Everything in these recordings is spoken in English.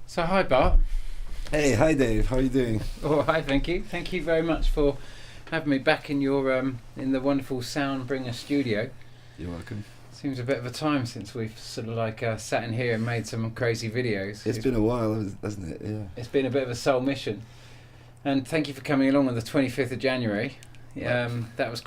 So hi Bart. Hey, hi Dave. How are you doing? Oh hi, thank you. Thank you very much for having me back in your in the wonderful Soundbringer studio. You're welcome. Seems a bit of a time since we've sort of like sat in here and made some crazy videos. It's been a while, hasn't it? Yeah. It's been a bit of a soul mission. And thank you for coming along on the 25th of January. That was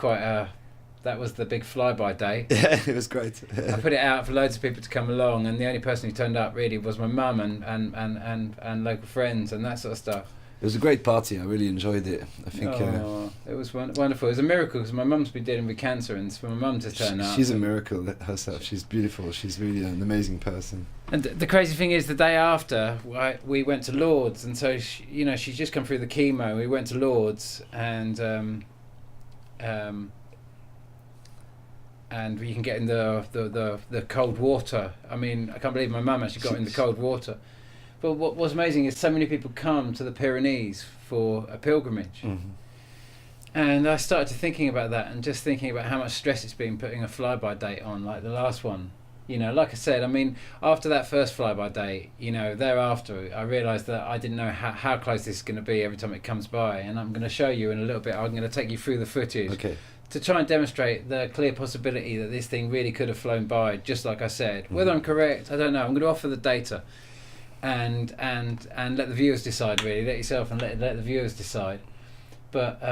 that was the big flyby day. Yeah, it was great. I put it out for loads of people to come along, and the only person who turned up really was my mum and local friends and that sort of stuff. It was a great party. I really enjoyed it. I think it was wonderful. It was a miracle because my mum's been dealing with cancer, and for my mum to turn up. She's a miracle herself. She's beautiful. She's really an amazing person. And the crazy thing is, the day after, we went to Lourdes, and so she's just come through the chemo. We went to Lourdes, and you can get in the cold water. I mean, I can't believe my mum actually got in the cold water. But what was amazing is so many people come to the Pyrenees for a pilgrimage. Mm-hmm. And I started thinking about that, and just thinking about how much stress it's been putting a flyby date on, like the last one. Like I said, I mean, after that first flyby date, thereafter, I realised that I didn't know how close this is going to be every time it comes by. And I'm going to show you in a little bit. I'm going to take you through the footage. Okay. To try and demonstrate the clear possibility that this thing really could have flown by, just like I said. Whether I'm correct, I don't know. I'm going to offer the data, and let the viewers decide. Really, let yourself and let the viewers decide. But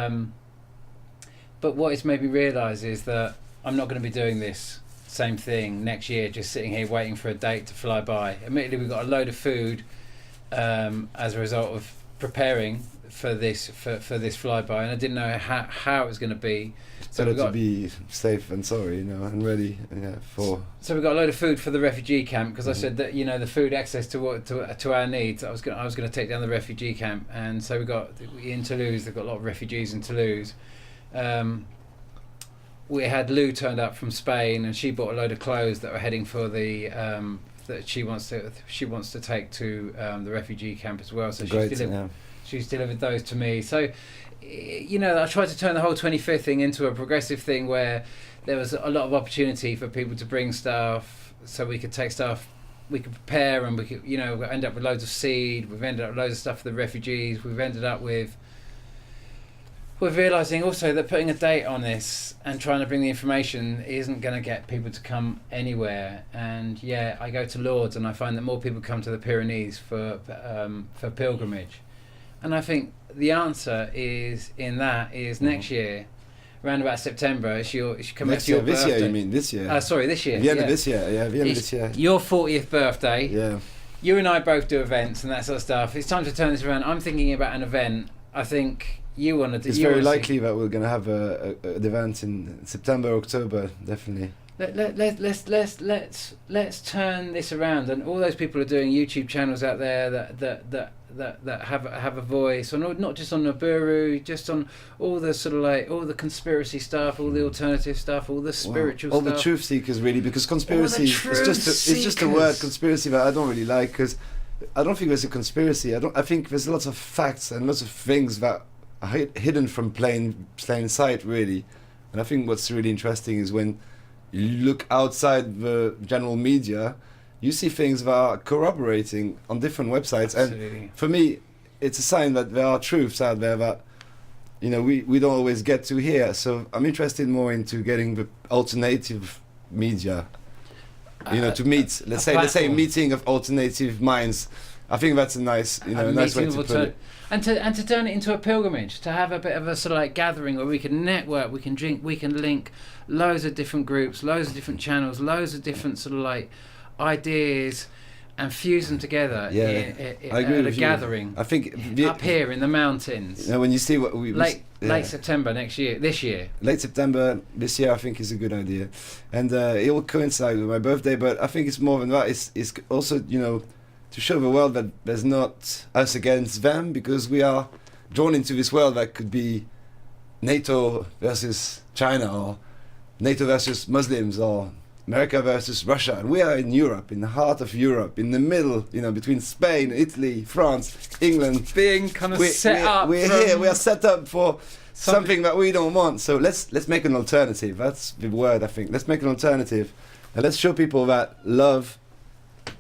what it's made me realise is that I'm not going to be doing this same thing next year, just sitting here waiting for a date to fly by. Admittedly, we've got a load of food as a result of preparing for this flyby, and I didn't know how it was going to be. So better to be safe and sorry, and ready. For. So we got a load of food for the refugee camp, because I said that the food access to our needs. I was going to take down the refugee camp, and so we got in Toulouse. They've got a lot of refugees in Toulouse. We had Lou turned up from Spain, and she bought a load of clothes that were heading for the that she wants to take to the refugee camp as well. So she's delivered those to me. So, I tried to turn the whole 25th thing into a progressive thing where there was a lot of opportunity for people to bring stuff, so we could take stuff, we could prepare, and we could, end up with loads of seed. We've ended up with loads of stuff for the refugees. We've ended up with. We're realising also that putting a date on this and trying to bring the information isn't going to get people to come anywhere. And I go to Lourdes, and I find that more people come to the Pyrenees for pilgrimage. And I think the answer is next year, around about September. She come back to your birthday. This year, you mean this year? Sorry, this year. Vienna this year, Vienna this year. Your 40th birthday. Yeah. You and I both do events and that sort of stuff. It's time to turn this around. I'm thinking about an event. I think you want to do. It's very likely that we're going to have an event in September, October, definitely. Let's turn this around, and all those people are doing YouTube channels out there that have a voice, on not just on Nibiru, just on all the sort of like all the conspiracy stuff, all the alternative stuff, all the spiritual all stuff. All the truth seekers, really, because conspiracy it's just a word, conspiracy, that I don't really like, because I don't think there's a conspiracy. I think there's lots of facts and lots of things that are hidden from plain sight, really. And I think what's really interesting is when you look outside the general media, you see things that are corroborating on different websites. Absolutely. And for me, it's a sign that there are truths out there that we don't always get to hear. So I'm interested more into getting the alternative media, to meet. Let's say meeting of alternative minds. I think that's a nice nice way to put it. And to turn it into a pilgrimage, to have a bit of a sort of like gathering where we can network, we can drink, we can link loads of different groups, loads of different channels, loads of different sort of like ideas, and fuse them together at a gathering. I think up here in the mountains. When you see what late September this year. Late September this year, I think, is a good idea, and it will coincide with my birthday. But I think it's more than that. It's also to show the world that there's not us against them, because we are drawn into this world that could be NATO versus China, or NATO versus Muslims, or America versus Russia. And we are in Europe, in the heart of Europe, in the middle, between Spain, Italy, France, England. Being kind of set up. We're here. We are set up for something that we don't want. So let's make an alternative. That's the word, I think. Let's make an alternative, and let's show people that love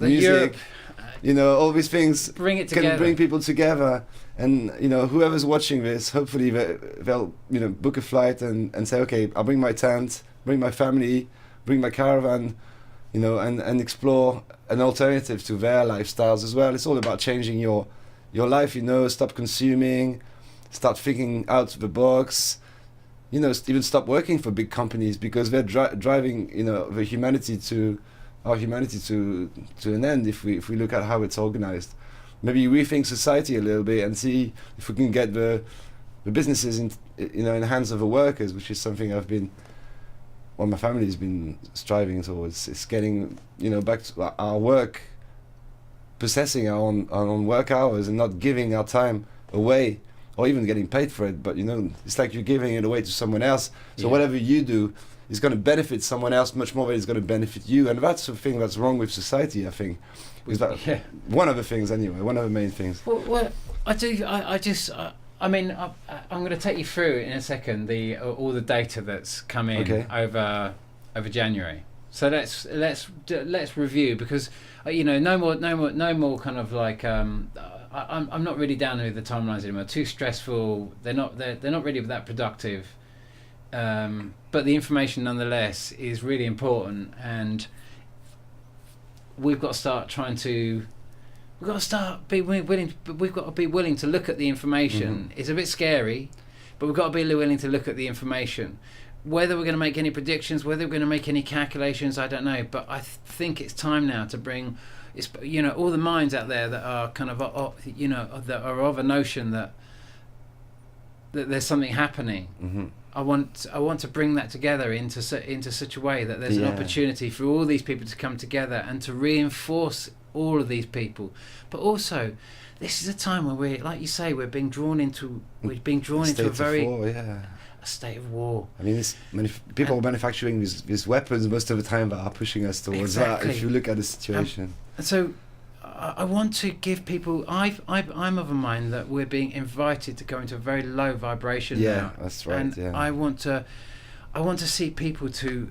music. You know, all these things can bring people together. And, you know, whoever's watching this, hopefully they'll you know, book a flight and say, okay, I'll bring my tent, bring my family, bring my caravan, you know, and explore an alternative to their lifestyles as well. It's all about changing your life, you know, stop consuming, start thinking out of the box, you know, even stop working for big companies because they're driving, you know, our humanity to an end if we look at how it's organized. Maybe rethink society a little bit and see if we can get the businesses in the hands of the workers, which is something my family has been striving towards. It's getting, you know, back to our work, possessing our own work hours and not giving our time away or even getting paid for it. But, you know, it's like you're giving it away to someone else. So whatever you do is going to benefit someone else much more than it's going to benefit you. And that's the thing that's wrong with society, I think. Is that one of the things anyway, one of the main things. Well I mean, I'm going to take you through in a second all the data that's come in over January. So let's review because you know no more kind of like I'm not really down with the timelines anymore. Too stressful. They're not really that productive. But the information nonetheless is really important, and we've got to start be willing to look at the information. It's a bit scary, but we've got to be willing to look at the information. Whether we're going to make any predictions, whether we're going to make any calculations, I don't know. But I think it's time now to bring, you know, all the minds out there that are kind of, you know, that are of a notion that there's something happening. Mm-hmm. I want to bring that together into such a way that there's an opportunity for all these people to come together and to reinforce all of these people. But also, this is a time where we're, like you say, we're being drawn into a very a state of war. I mean, people manufacturing these weapons most of the time that are pushing us towards that. If you look at the situation, and so I want to give people. I'm of a mind that we're being invited to go into a very low vibration now. Yeah, that's right. And I want to see people to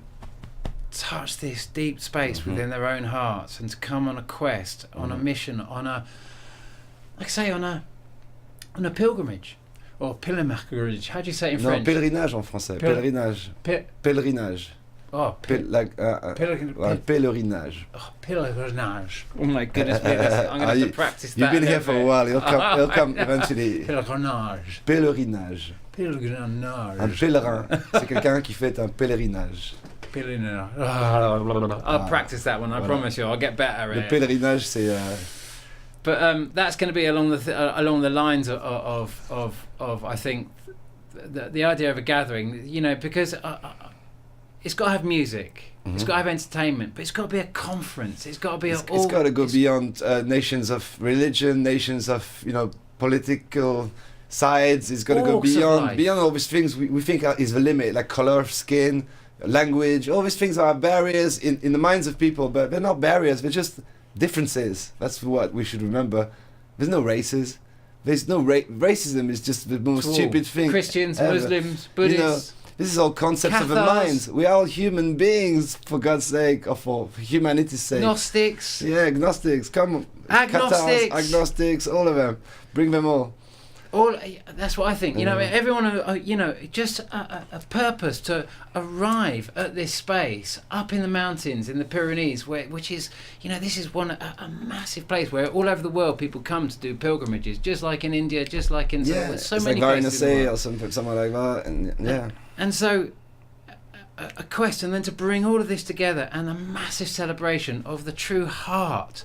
touch this deep space within their own hearts and to come on a quest, on a mission, on a pilgrimage. Or pilgrimage. How do you say it in French? Non, pèlerinage en français. Pèlerinage. Pèlerinage. Oh, pèlerinage. Oh, pèlerinage. Oh my goodness me, I'm going to have to practice that. You've been here for a while, it'll come eventually. Pèlerinage. Pèlerinage. Pèlerinage. Un pèlerin, c'est quelqu'un qui fait un pèlerinage. Pèlerinage. I'll practice that one, I promise you, I'll get better at it. Le pèlerinage, c'est... But that's going to be along the lines of I think the idea of a gathering, you know, because it's got to have music, it's got to have entertainment, but it's got to be a conference. It's got to be. It's got to go beyond nations of religion, nations of, you know, political sides. It's got to go beyond all these things we think is the limit, like color, skin, language. All these things are barriers in the minds of people, but they're not barriers. They're just differences. That's what we should remember. There's no races. There's no racism is just the most stupid thing. Christians, ever. Muslims, Buddhists. You know, this is all concepts Cathars. of the mind. We are all human beings, for God's sake, or for humanity's sake. Gnostics. Yeah, agnostics. Come on. Agnostics. Cathars, agnostics, all of them. Bring them all. That's what I think. You know, everyone. You know, just a purpose to arrive at this space up in the mountains in the Pyrenees, which is, you know, this is a massive place where all over the world people come to do pilgrimages, just like in India, just like in so many places. Like Varanasi or somewhere like that, and And so, a quest, and then to bring all of this together, and a massive celebration of the true heart.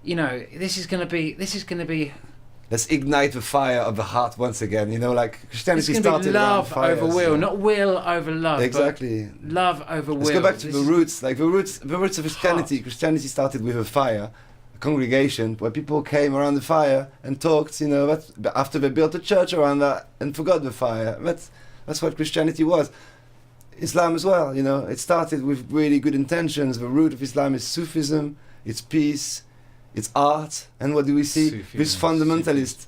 You know, this is going to be. Let's ignite the fire of the heart once again. You know, like Christianity started love fires, over will, not will over love. Exactly. But love over will. Let's go back to the roots. Like the roots of Christianity. Heart. Christianity started with a fire, a congregation where people came around the fire and talked. You know, after they built a church around that and forgot the fire. That's what Christianity was. Islam as well. You know, it started with really good intentions. The root of Islam is Sufism. It's peace. It's art, and what do we see? These fundamentalists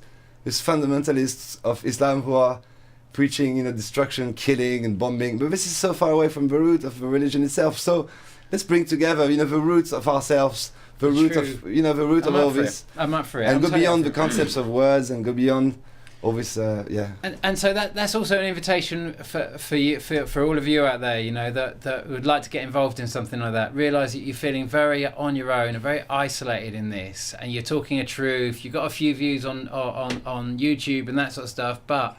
of Islam who are preaching, you know, destruction, killing, and bombing. But this is so far away from the root of the religion itself. So let's bring together, you know, the roots of ourselves, the root of the root of all this. I'm up for it. And go beyond the concepts of words and go beyond all this. And so that's also an invitation for you, for all of you out there, that would like to get involved in something like that. Realise that you're feeling very on your own and very isolated in this, and you're talking a truth. You've got a few views on YouTube and that sort of stuff, but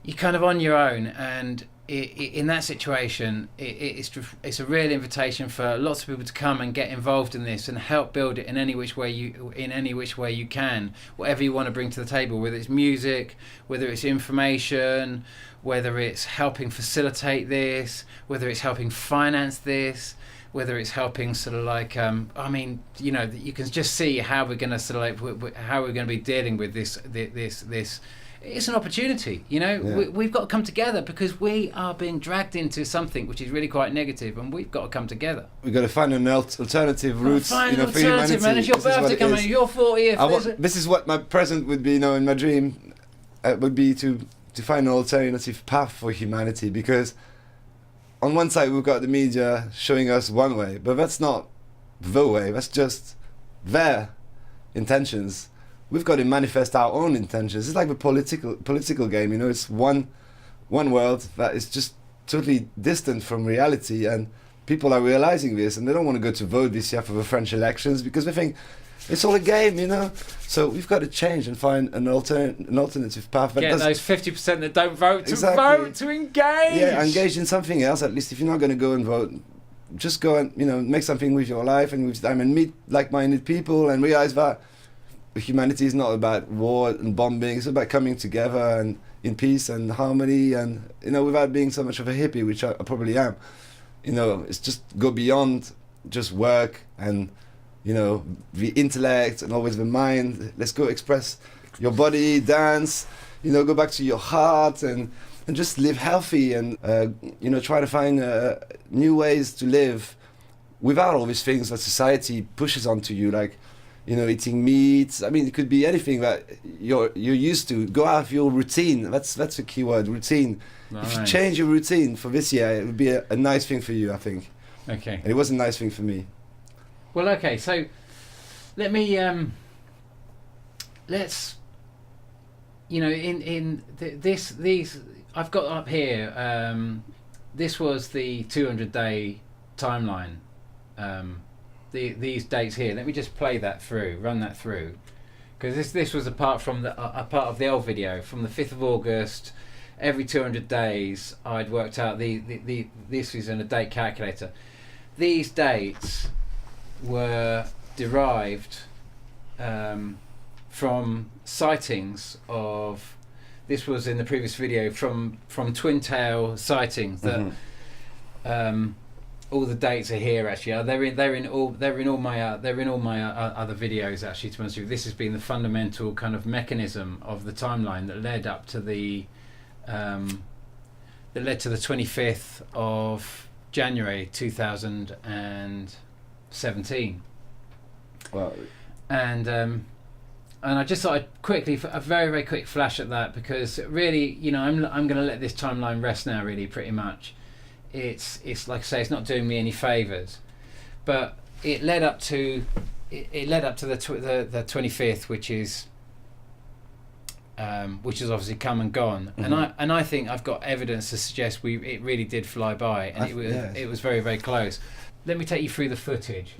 you're kind of on your own, and in that situation, it's a real invitation for lots of people to come and get involved in this and help build it in any which way you can, whatever you want to bring to the table, whether it's music, whether it's information, whether it's helping facilitate this, whether it's helping finance this, whether it's helping sort of like you can just see how we're going to sort of like how we're going to be dealing with this. It's an opportunity, we've got to come together because we are being dragged into something which is really quite negative, and we've got to come together. We've got to find an alternative route, for humanity. Man, it's your birthday coming, your 40th. This is what my present would be, in my dream, would be to find an alternative path for humanity, because on one side we've got the media showing us one way, but that's not the way, that's just their intentions. We've got to manifest our own intentions. It's like the political game, it's one world that is just totally distant from reality, and people are realizing this, and they don't want to go to vote this year for the French elections because they think it's all a game, So we've got to change and find an alternative path. Get those 50% that don't vote to vote, to engage. Yeah, engage in something else. At least if you're not going to go and vote, just go and make something with your life and with time and meet like-minded people and realize that humanity is not about war and bombing. It's about coming together and in peace and harmony, and without being so much of a hippie, which I probably am. It's just go beyond just work and the intellect and always the mind. Let's go express your body, dance, go back to your heart and just live healthy and try to find new ways to live without all these things that society pushes onto you, like eating meat. I mean, it could be anything that you're used to. Go out of your routine. That's the key word, routine. Nice. If you change your routine for this year, it would be a nice thing for you, I think. Okay. And it was a nice thing for me. Well, okay. So let me let's these I've got up here. This was the 200-day timeline. These dates here. Let me just play that through, run that through, because this was a part of the old video from the 5th of August. Every 200 days, I'd worked out this is in a date calculator. These dates were derived from sightings of. This was in the previous video from twin tail sightings that. All the dates are here actually. They're in all my other videos actually. To be honest with you, this has been the fundamental kind of mechanism of the timeline that led up to the 25th of January 2017. Wow. And I just thought I'd quickly, a very very quick flash at that, because really I'm going to let this timeline rest now. Really, pretty much. It's like I say, it's not doing me any favors, but it led up to the 25th, which is obviously come and gone. Mm-hmm. And I think I've got evidence to suggest it really did fly by, and it was very very close. Let me take you through the footage.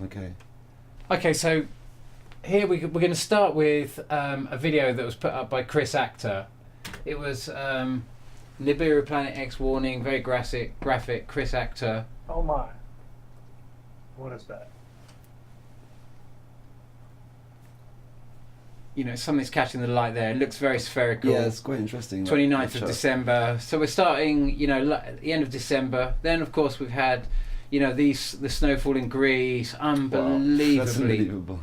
Okay, so here we're going to start with a video that was put up by Chris Actor. It was Nibiru Planet X warning, very graphic, Chris Actor. Oh my. What is that? Something's catching the light there. It looks very spherical. Yeah, it's quite interesting. 29th of December. So we're starting, at the end of December. Then, of course, we've had, the snowfall in Greece. Unbelievably. Wow, that's unbelievable.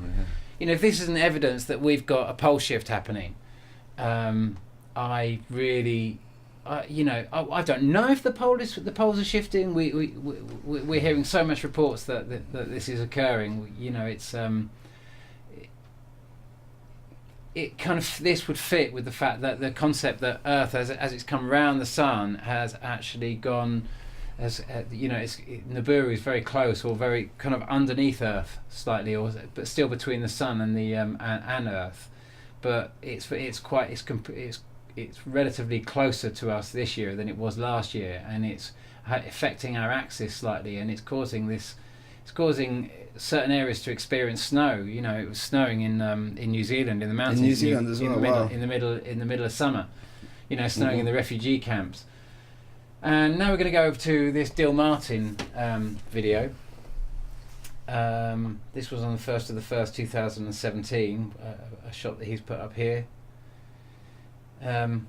Yeah. If this isn't evidence that we've got a pole shift happening, I really... I don't know if the poles are shifting. We're hearing so much reports that this is occurring. It's it kind of, this would fit with the fact that the concept that Earth, as it's come around the sun, has actually gone Nibiru is very close, or very kind of underneath Earth slightly, but still between the sun and the and Earth. But it's relatively closer to us this year than it was last year, and it's affecting our axis slightly, and it's causing certain areas to experience snow. It was snowing in New Zealand, in the mountains. In New Zealand as well. In the middle of summer. Snowing in the refugee camps. And now we're going to go over to this Dill Martin video. This was on the 1st of the 1st, 2017, a shot that he's put up here. I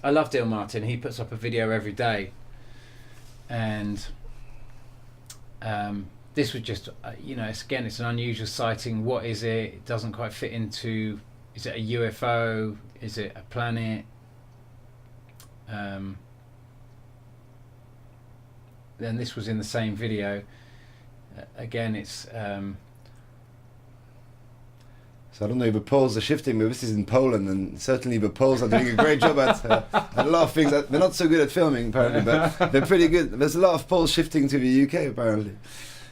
love Dill Martin. He puts up a video every day. And this was just, it's an unusual sighting. What is it? It doesn't quite fit into, is it a UFO? Is it a planet? Then this was in the same video. Again, it's so I don't know if the poles are shifting, but this is in Poland, and certainly the poles are doing a great job at a lot of things. They're not so good at filming apparently, but they're pretty good. There's a lot of poles shifting to the UK apparently.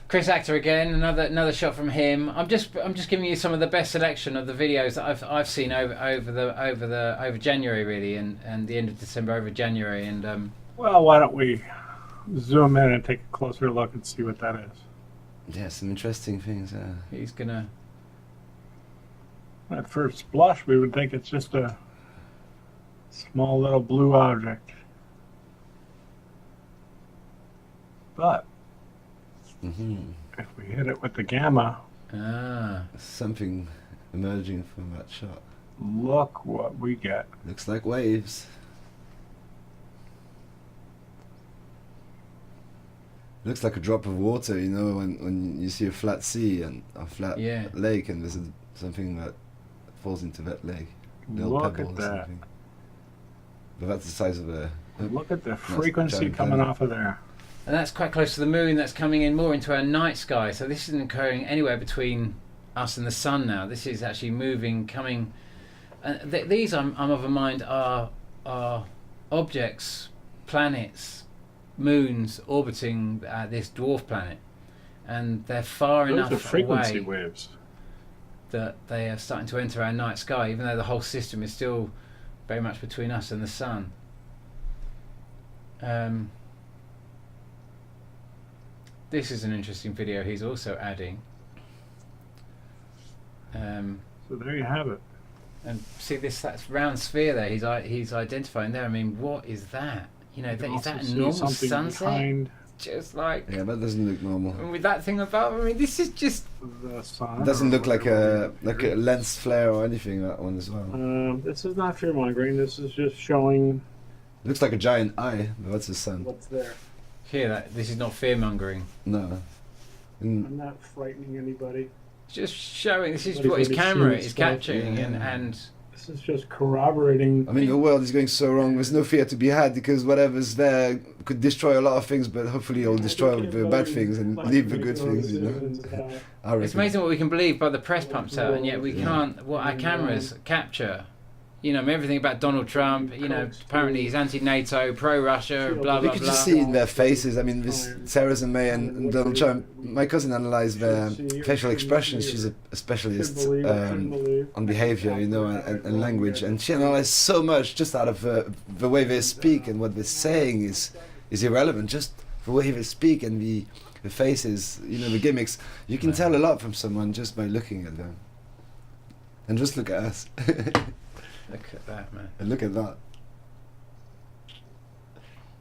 Chris Actor again, another shot from him. I'm just giving you some of the best selection of the videos that I've seen over January really, and the end of December over January, and well, why don't we zoom in and take a closer look and see what that is? Yeah, some interesting things. He's gonna. At first blush, we would think it's just a small little blue object, but if we hit it with the gamma, something emerging from that shot. Look what we get. Looks like waves. Looks like a drop of water, when you see a flat sea and a flat lake, and there's something that falls into that lake. Look at that. But that's the size of a... Look at the frequency coming off of there. And that's quite close to the moon. That's coming in more into our night sky. So this isn't occurring anywhere between us and the sun now. This is actually coming. These, I'm of a mind, are objects, planets, moons orbiting this dwarf planet, and they're far enough Those are frequency away waves that they are starting to enter our night sky, even though the whole system is still very much between us and the sun. This is an interesting video he's also adding. So there you have it. And see that's round sphere there. He's identifying there. I mean, what is that? Is that a normal sunset? Behind. Just like, yeah, that doesn't look normal. And with that thing above, I mean, this is just the sun. It doesn't look like a lens flare or anything. That one as well. This is not fear mongering. This is just showing. Looks like a giant eye, but that's the sun. What's there? Here, this is not fear mongering. No. I'm not frightening anybody. It's just showing. This is what his camera is capturing, and this is just corroborating. I mean, the world is going so wrong. There's no fear to be had because whatever's there could destroy a lot of things, but hopefully it'll destroy the bad things and leave the good things. It's amazing what we can believe by the press pumps out, and yet we can't. What our cameras capture. Everything about Donald Trump. Apparently he's anti-NATO, pro-Russia, blah blah blah. You could just see in their faces. I mean, this Theresa May and Donald Trump. My cousin analysed their facial expressions. She's a specialist on behaviour, and language, and she analysed so much just out of the way they speak, and what they're saying is irrelevant. Just the way they speak and the faces, the gimmicks. You can tell a lot from someone just by looking at them. And just look at us. Look at that, man. And look at that.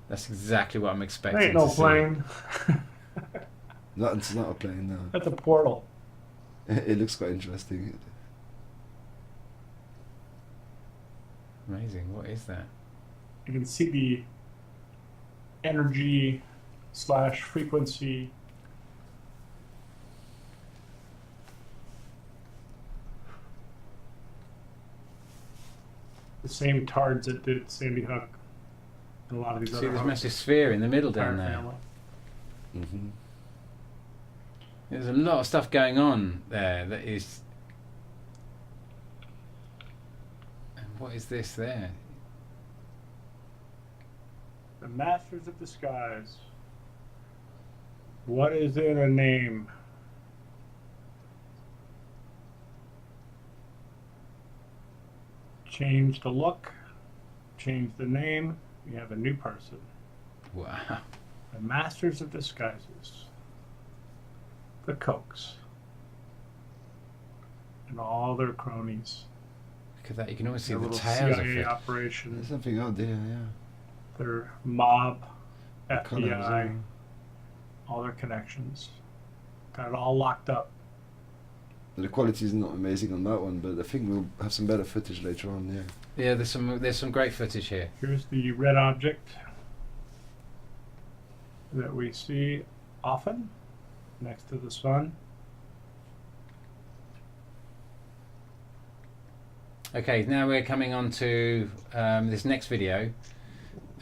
That's exactly what I'm expecting. Ain't no plane. It's not a plane, no. That's a portal. It looks quite interesting. Amazing. What is that? You can see the energy / frequency. The same tards that did Sandy Hook and a lot of these other. See this massive sphere in the middle down there. Mm-hmm. There's a lot of stuff going on there that is. And what is this there? The masters of the skies. What is in a name? Change the look, change the name, you have a new person. Wow. The masters of disguises. The Cokes. And all their cronies. Look at that, you can always see Their the little tails CIA of it. operation. There's something out there, yeah. Their mob, Colours, FBI, all their connections. Got it all locked up. The quality is not amazing on that one, but I think we'll have some better footage later on, yeah. Yeah, there's some great footage here. Here's the red object that we see often next to the sun. Okay, now we're coming on to this next video.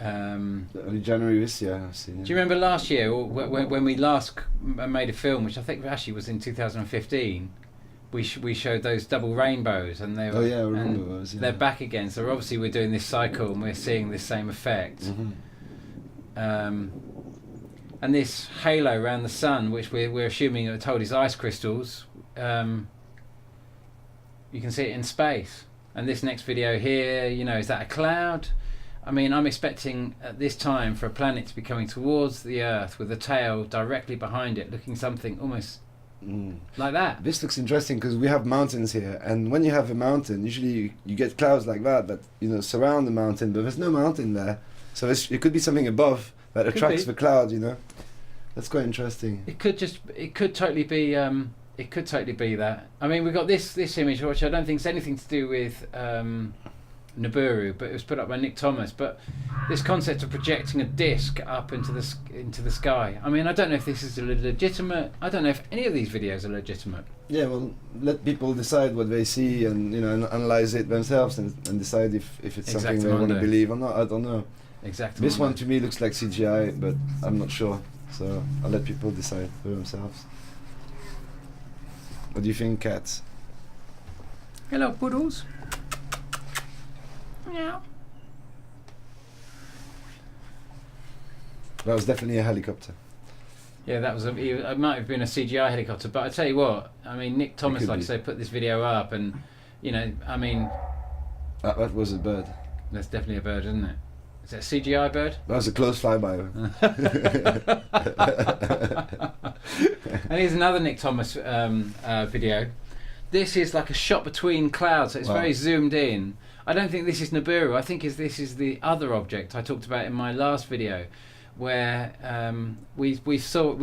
Early January this year, I've seen it. Do you remember last year when we last made a film, which I think actually was in 2015? We showed those double rainbows, and they were, oh yeah, I remember those. Yeah. They're back again. So obviously we're doing this cycle, and we're seeing this same effect. Mm-hmm. And this halo around the sun, which we're assuming are told is ice crystals, you can see it in space. And this next video here, you know, is that a cloud? I mean, I'm expecting at this time for a planet to be coming towards the Earth with a tail directly behind it, looking something almost like that. This looks interesting because we have mountains here, and when you have a mountain, usually you get clouds like that, but you know, surround the mountain, but there's no mountain there, so it could be something above that attracts the cloud. You know, that's quite interesting. It could totally be that. I mean, we got this image, which I don't think is anything to do with Nibiru, but it was put up by Nick Thomas. But this concept of projecting a disc up into the sky. I mean, I don't know if this is legitimate. I don't know if any of these videos are legitimate. Yeah, well, let people decide what they see, and you know, analyze it themselves, and decide if it's something they want to believe or not. I don't know. Exactly. This one to me looks like CGI, but I'm not sure. So I'll let people decide for themselves. What do you think, cats? Hello, poodles. Meow. That was definitely a helicopter. Yeah, that was it might have been a CGI helicopter, but I tell you what, I mean, Nick Thomas, like I say, put this video up, and you know, I mean, that was a bird. That's definitely a bird, isn't it? Is that a CGI bird? That was a close flyby. And here's another Nick Thomas video. This is like a shot between clouds, so it's very zoomed in. I don't think this is Nibiru. I think this is the other object I talked about in my last video, where we saw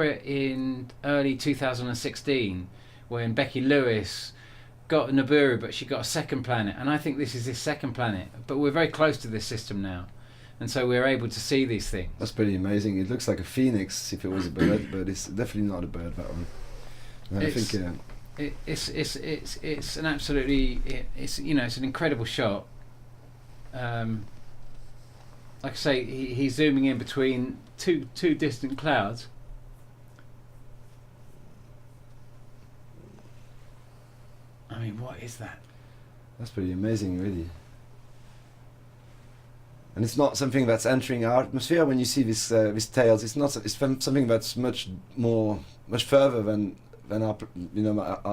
it in early 2016 when Becky Lewis got Nibiru, but she got a second planet, and I think this is this second planet. But we're very close to this system now, and so we're able to see these things. That's pretty amazing. It looks like a phoenix if it was a bird, but it's definitely not a bird, that one. I think it's an absolutely it's an incredible shot. Like I say, he's zooming in between two distant clouds. I mean, what is that? That's pretty amazing, really. And it's not something that's entering our atmosphere. When you see this tails, it's something that's much further than our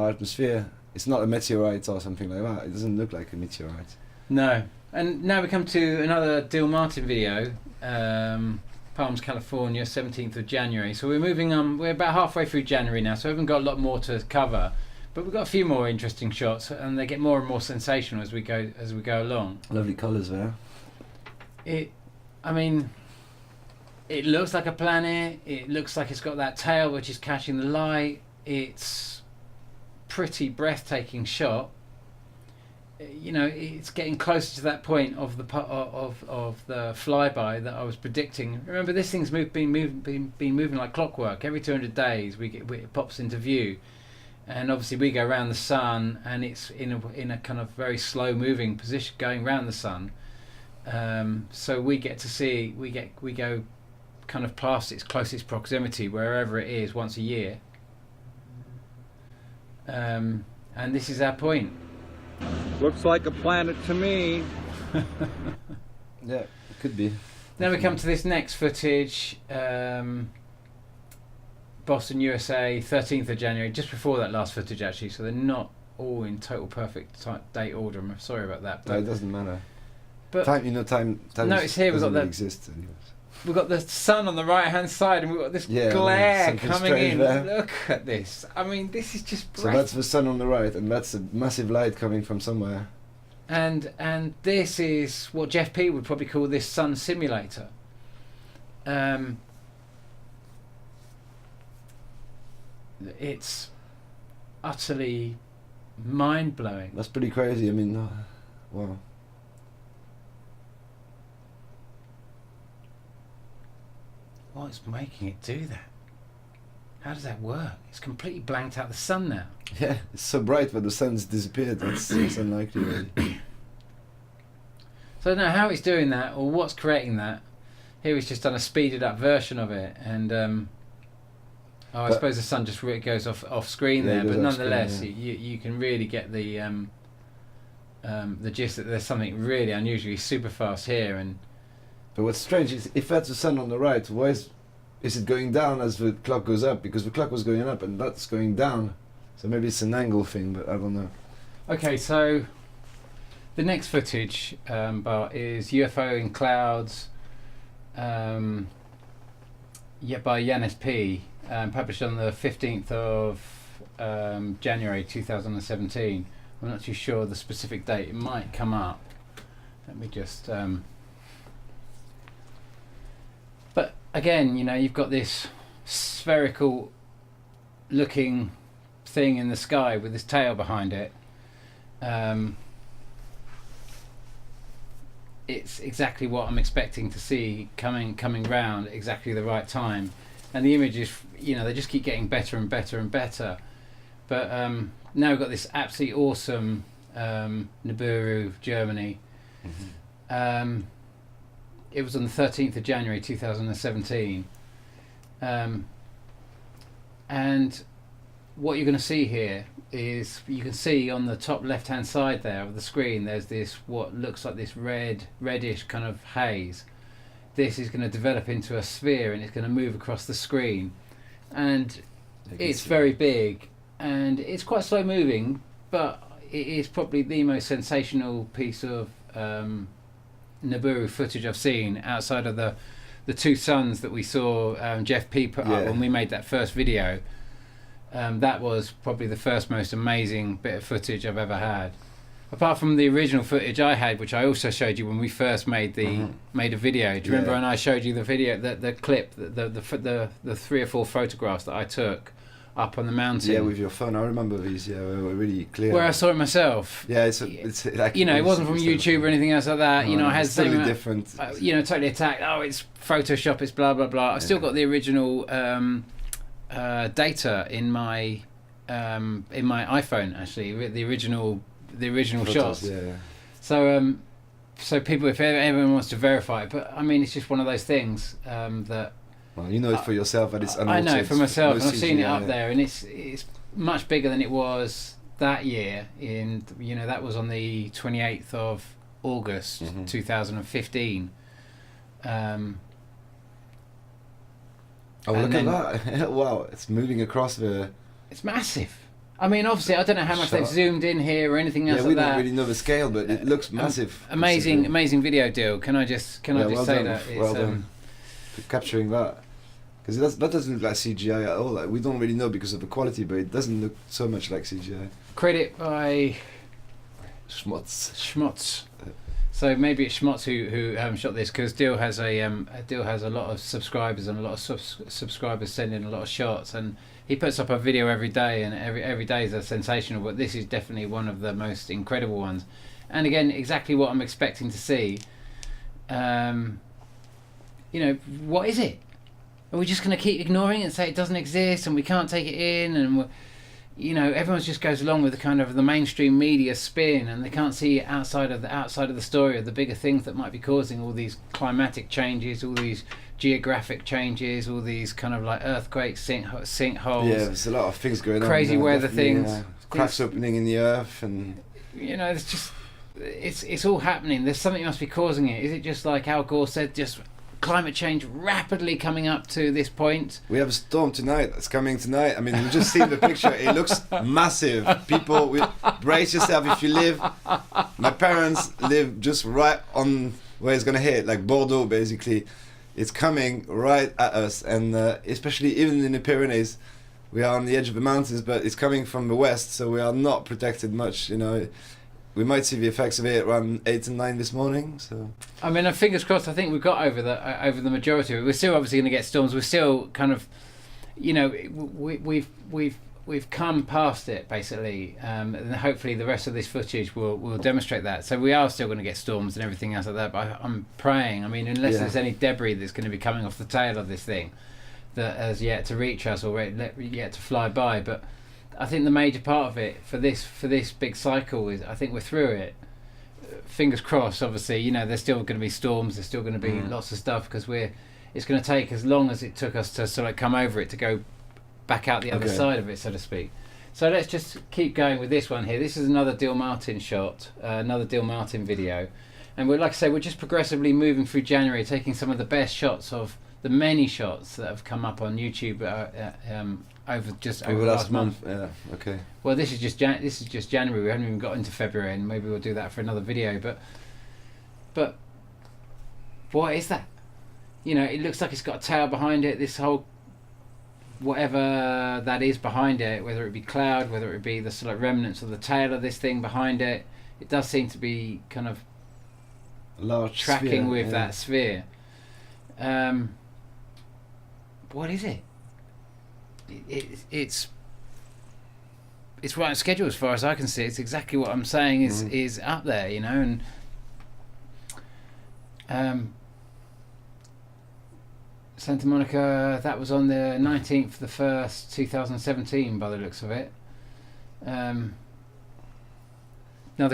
atmosphere. It's not a meteorite or something like that. It doesn't look like a meteorite. No. And now we come to another Dill Martin video. Palms, California, 17th of January. So we're moving on. We're about halfway through January now, so we haven't got a lot more to cover. But we've got a few more interesting shots, and they get more and more sensational as we go along. Lovely colours there. It looks like a planet. It looks like it's got that tail which is catching the light. It's pretty breathtaking shot. You know, it's getting closer to that point of the flyby that I was predicting. Remember, this thing's been moving like clockwork. Every 200 days, it pops into view. And obviously we go around the sun, and it's in a kind of very slow moving position going around the sun. So we get to see, we go kind of past its closest proximity wherever it is once a year. And this is our point. Looks like a planet to me. Yeah, it could be. Then we come to this next footage, Boston, USA, 13th of January, just before that last footage actually, so they're not all in total perfect date order. I'm sorry about that. But no, it doesn't matter. But time notice here doesn't really exist. We've got the sun on the right hand side and we've got this glare coming in. There. Look at this. I mean, this is just So that's the sun on the right, and that's a massive light coming from somewhere. And this is what Jeff P would probably call this sun simulator. It's utterly mind-blowing. That's pretty crazy. I mean, wow. What's making it do that? How does that work? It's completely blanked out the sun now. Yeah, it's so bright, but the sun's disappeared. It's unlikely, really. So I don't know how it's doing that or what's creating that. Here he's just done a speeded up version of it, and I suppose the sun just goes off screen there, but nonetheless, screen, you can really get the gist that there's something really unusually super fast here. And but what's strange is if that's the sun on the right, why is it going down as the clock goes up? Because the clock was going up and that's going down. So maybe it's an angle thing, but I don't know. Okay, so the next footage, Bart, is UFO in Clouds, by Yanis P, published on the 15th of January 2017. I'm not too sure the specific date. It might come up. Let me just... But again, you know, you've got this spherical looking thing in the sky with this tail behind it. It's exactly what I'm expecting to see coming round at exactly the right time, and the images, you know, they just keep getting better and better and better. But now we've got this absolutely awesome Nibiru, Germany. Mm-hmm. It was on the 13th of January 2017, and what you're going to see here is you can see on the top left hand side there of the screen there's this what looks like this reddish kind of haze. This is going to develop into a sphere and it's going to move across the screen, and it's very big and it's quite slow moving, but it is probably the most sensational piece of Nibiru footage I've seen outside of the two suns that we saw Jeff P put up when we made that first video. That was probably the first most amazing bit of footage I've ever had. Apart from the original footage I had, which I also showed you when we first made made a video. Do you remember when I showed you the video, the clip, the 3 or 4 photographs that I took up on the mountain? Yeah, with your phone. I remember these. Yeah, they were really clear. Where I saw it myself. Yeah, it's like, you know, it wasn't from YouTube or anything else like that. No, you know, I had totally different. You know, totally attacked. Oh, it's Photoshop. It's blah blah blah. I've still got the original. Data in my iPhone, actually, the original photos, shots. Yeah. So people, if everyone wants to verify it, but I mean, it's just one of those things that. Well, you know it for yourself, and it's unaltered. I know it for myself, and I've seen it up there, and it's much bigger than it was that year. That was on the 28th of August 2015. Oh, look at that. Wow, it's moving across the... It's massive. I mean, obviously, I don't know how much they've zoomed in here or anything else like that. Yeah, we don't really know the scale, but it looks massive. Amazing video deal. Can I just say that? Well done. Capturing that. Because that doesn't look like CGI at all. Like, we don't really know because of the quality, but it doesn't look so much like CGI. Credit by... Schmotz. So maybe it's Schmotz who shot this, because Dill has a lot of subscribers, and a lot of subscribers send in a lot of shots, and he puts up a video every day, and every day is a sensational. But this is definitely one of the most incredible ones, and again, exactly what I'm expecting to see. You know, what is it? Are we just going to keep ignoring it and say it doesn't exist and we can't take it in, and you know, everyone just goes along with the kind of the mainstream media spin, and they can't see outside of the story of the bigger things that might be causing all these climatic changes, all these geographic changes, all these kind of like earthquakes, sinkholes. Yeah, there's a lot of things going on. Crazy weather things. Cracks opening in the earth, and you know, it's just it's all happening. There's something must be causing it. Is it just like Al Gore said, just climate change rapidly coming up to this point? We have a storm tonight. It's coming tonight. I mean, we just seen the picture. It looks massive. People, brace yourself if you live. My parents live just right on where it's gonna hit, like Bordeaux, basically. It's coming right at us, and especially even in the Pyrenees, we are on the edge of the mountains, but it's coming from the west, so we are not protected much. You know, we might see the effects of it around 8 and 9 this morning. So I mean, fingers crossed. I think we've got over the majority of it. We're still obviously going to get storms. We're still kind of, you know, we've come past it basically, and hopefully the rest of this footage will demonstrate that. So we are still going to get storms and everything else like that. But I'm praying. I mean, unless there's any debris that's going to be coming off the tail of this thing that has yet to reach us or yet to fly by, but I think the major part of it for this big cycle is I think we're through it. Fingers crossed. Obviously, you know, there's still going to be storms. There's still going to be lots of stuff because it's going to take as long as it took us to sort of come over it to go back out the other side of it, so to speak. So let's just keep going with this one here. This is another Dill Martin shot, another Dill Martin video, and we're, like I say, we're just progressively moving through January, taking some of the best shots of the many shots that have come up on YouTube over the last month. Yeah. Okay. Well, this is just January. We haven't even got into February, and maybe we'll do that for another video. But what is that? You know, it looks like it's got a tail behind it. This whole whatever that is behind it, whether it be cloud, whether it be the sort of remnants of the tail of this thing behind it, it does seem to be kind of large tracking sphere, with that sphere. What is it? It's right on schedule as far as I can see. It's exactly what I'm saying is up there, you know, and Santa Monica, that was on the 19th of the 1st, 2017 by the looks of it. Another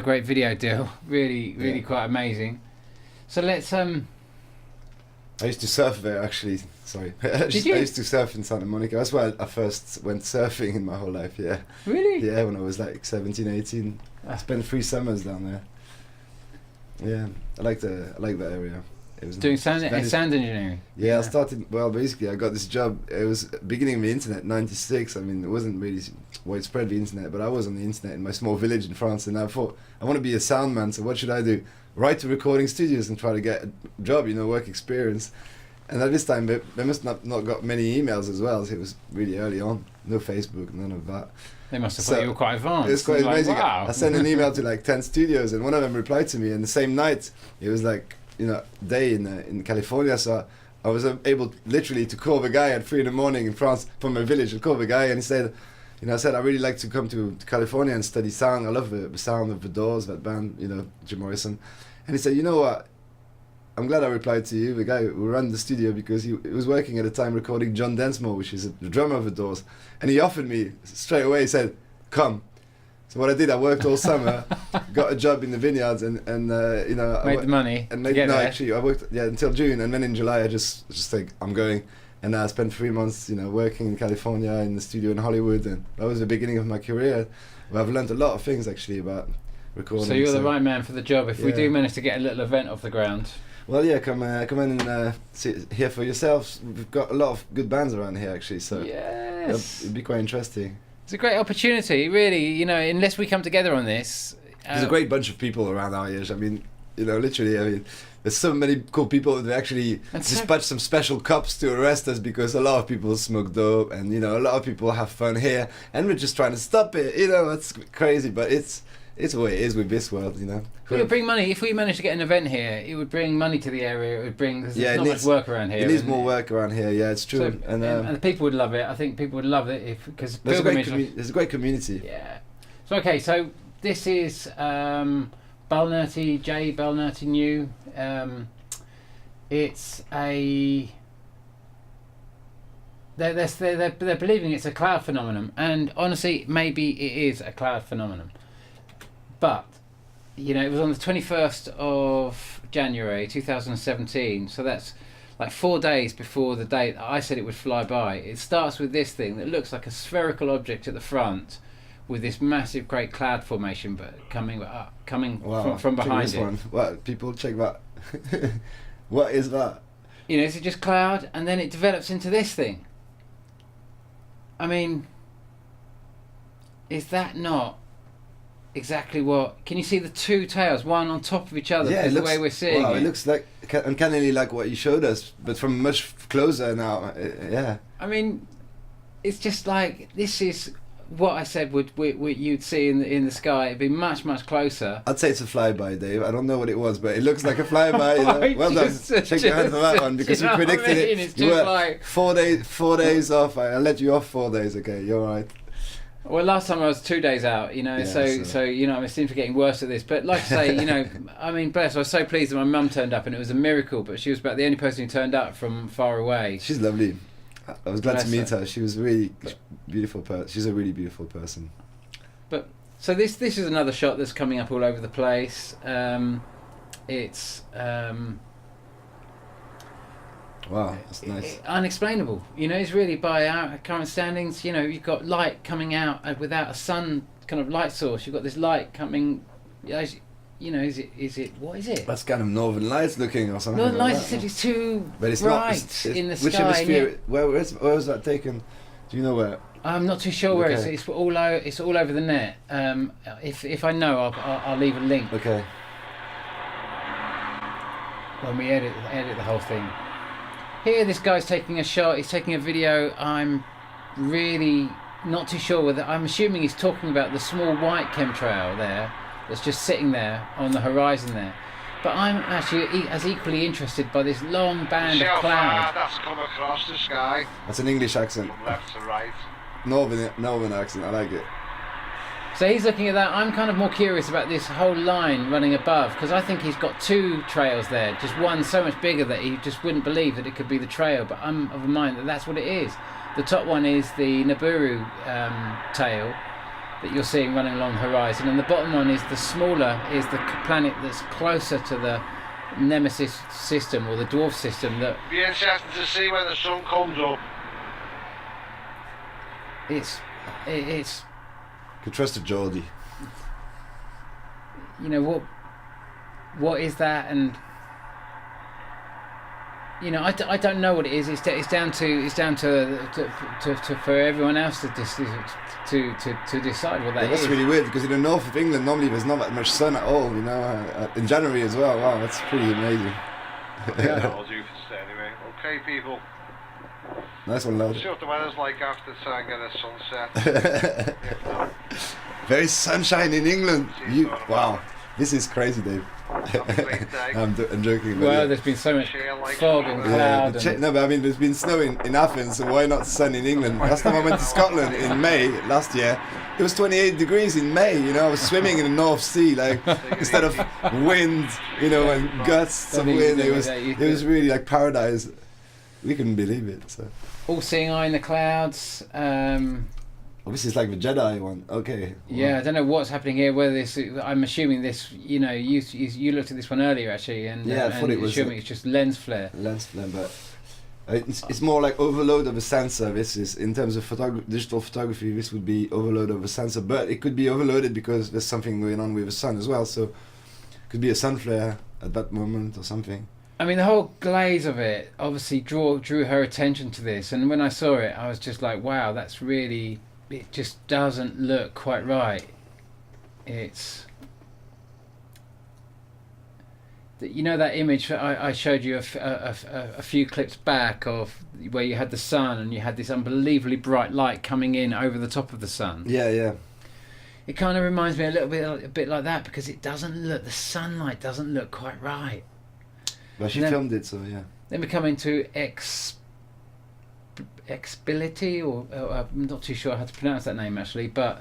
great video, Dill. Really quite amazing. So let's I used to surf there, actually. Sorry. Did you? I used to surf in Santa Monica. That's where I first went surfing in my whole life, yeah. Really? Yeah, when I was like 17, 18. I spent 3 summers down there. Yeah, I like that area. It was doing nice. sound engineering. Yeah, I started, well, basically I got this job. It was beginning of the internet, 96. I mean, it wasn't really widespread, the internet, but I was on the internet in my small village in France, and I thought, I want to be a sound man, so what should I do? Write to recording studios and try to get a job, you know, work experience. And at this time, they must not got many emails as well, so it was really early on. No Facebook, none of that. They must have thought you were quite advanced. It was quite amazing. Like, wow. I sent an email to like 10 studios, and one of them replied to me, and the same night, it was like, you know, day in California, so I was able literally to call the guy at 3 in the morning in France from my village, and call the guy, and he said, you know, I said, I really like to come to California and study sound. I love the sound of the Doors, that band, you know, Jim Morrison. And he said, you know what, I'm glad I replied to you, the guy who ran the studio, because he was working at the time recording John Densmore, which is the drummer of the Doors, and he offered me straight away, he said, come. So what I did, I worked all summer, got a job in the vineyards, and you know, made the money. And actually, I worked until June, and then in July, I just think I'm going, and I spent 3 months, you know, working in California in the studio in Hollywood, and that was the beginning of my career. But I've learned a lot of things actually about recording. So you're the right man for the job. If we do manage to get a little event off the ground. Well, yeah, come in and hear for yourselves. We've got a lot of good bands around here actually, so yes, it'd be quite interesting. It's a great opportunity, really. You know, unless we come together on this. There's a great bunch of people around our age. I mean, you know, literally, I mean, there's so many cool people that actually dispatch some special cops to arrest us because a lot of people smoke dope, and you know, a lot of people have fun here, and we're just trying to stop it. You know, it's crazy, but it's what it is with this world, you know. It would bring money. If we managed to get an event here, it would bring money to the area. It would bring. There's not much work around here. It needs more work around here. Yeah, it's true. So, and the people would love it. I think people would love it because there's a great community. Yeah. So okay, so this is Balnerty J Balnerty New. It's a. They're believing it's a cloud phenomenon, and honestly, maybe it is a cloud phenomenon. But, you know, it was on the 21st of January 2017, so that's like 4 days before the date I said it would fly by. It starts with this thing that looks like a spherical object at the front with this massive, great cloud formation, but coming wow. from behind this it. One. What people check that? What is that? You know, is it just cloud, and then it develops into this thing? I mean, is that not exactly what? Can you see the two tails, one on top of each other? Yeah, the way we're seeing wow, it. It looks like uncannily like what you showed us, but from much closer now. Yeah. I mean, it's just like, this is what I said would you'd see in the sky. It'd be much closer. I'd say it's a flyby, Dave. I don't know what it was, but it looks like a flyby. You know? Well done. Shake your hand for that one, because you predicted it. It's You just were like 4 days off. I'll let you off 4 days. Okay, you're right. Well, last time I was 2 days out, you know, Yeah, so you know, I seem to be getting worse at this. But like I say, you know, I mean, bless, I was so pleased that my mum turned up, and it was a miracle. But she was about the only person who turned up from far away. She's lovely. I was glad Bless to meet her. her. She was really beautiful. She's a really beautiful person. But so this is another shot that's coming up all over the place. It's Wow, that's nice. unexplainable. You know, it's really by our current standings. You know, you've got light coming out without a sun kind of light source. You've got this light coming. You know, is it what is it? That's kind of Northern Lights looking or something. Northern like Lights, that, it's too but it's bright not. It's in the which sky. hemisphere? Where was that taken? Do you know where? I'm not too sure where Okay. it's all it's all over the net. If I know, I'll leave a link Okay. when we edit the whole thing. Here, this guy's taking a shot. He's taking a video. I'm really not too sure whether. I'm assuming he's talking about the small white chemtrail there that's just sitting there on the horizon there. But I'm actually as equally interested by this long band of cloud. That's come across the sky That's an English accent. from left to right. Northern accent. I like it. So he's looking at that. I'm kind of more curious about this whole line running above, because I think he's got two trails there. Just one so much bigger that he just wouldn't believe that it could be the trail. But I'm of a mind that that's what it is. The top one is the Nibiru tail that you're seeing running along the horizon, and the bottom one is the smaller, is the planet that's closer to the Nemesis system, or the dwarf system. That Be interesting to see when the sun comes up. it's Could trust a Geordie. you know what is that, and you know I don't know what it is. It's down to for everyone else to decide what that Yeah, that's is. really weird, because in the north of England normally there's not that much sun at all. You know, in January as well. Wow, that's pretty amazing. That'll do for today anyway. Okay, people. Nice one, lad. See what the weather's like after trying to get a sunset. Very sunshine in England. Wow, this is crazy, Dave. Have a great day. I'm joking. But Well, yeah. there's been so much Share, like, fog and comment. cloud. Yeah, and no, but I mean, there's been snow in Athens, so why not sun in England? Last time I went to Scotland in May last year, it was 28 degrees in May. You know, I was swimming in the North Sea, like instead of wind, you know, and gusts of wind, it was really like paradise. We couldn't believe it. So all-seeing eye in the clouds. obviously, it's like the Jedi one. Okay. Yeah, I don't know what's happening here. Whether this, I'm assuming this. You know, you looked at this one earlier actually, and Yeah, I thought it was assuming it's just lens flare. Lens flare, but it's more like overload of a sensor. This is in terms of digital photography. This would be overload of a sensor, but it could be overloaded because there's something going on with the sun as well. So it could be a sun flare at that moment or something. I mean, the whole glaze of it obviously drew her attention to this, and when I saw it, I was just like, wow, that's really. It just doesn't look quite right. It's. You know that image I showed you a few clips back of where you had the sun and you had this unbelievably bright light coming in over the top of the sun. Yeah, yeah. It kind of reminds me a bit like that, because it doesn't look, the sunlight doesn't look quite right. But she filmed it, so yeah. Then we come into Exbility, or I'm not too sure how to pronounce that name actually, but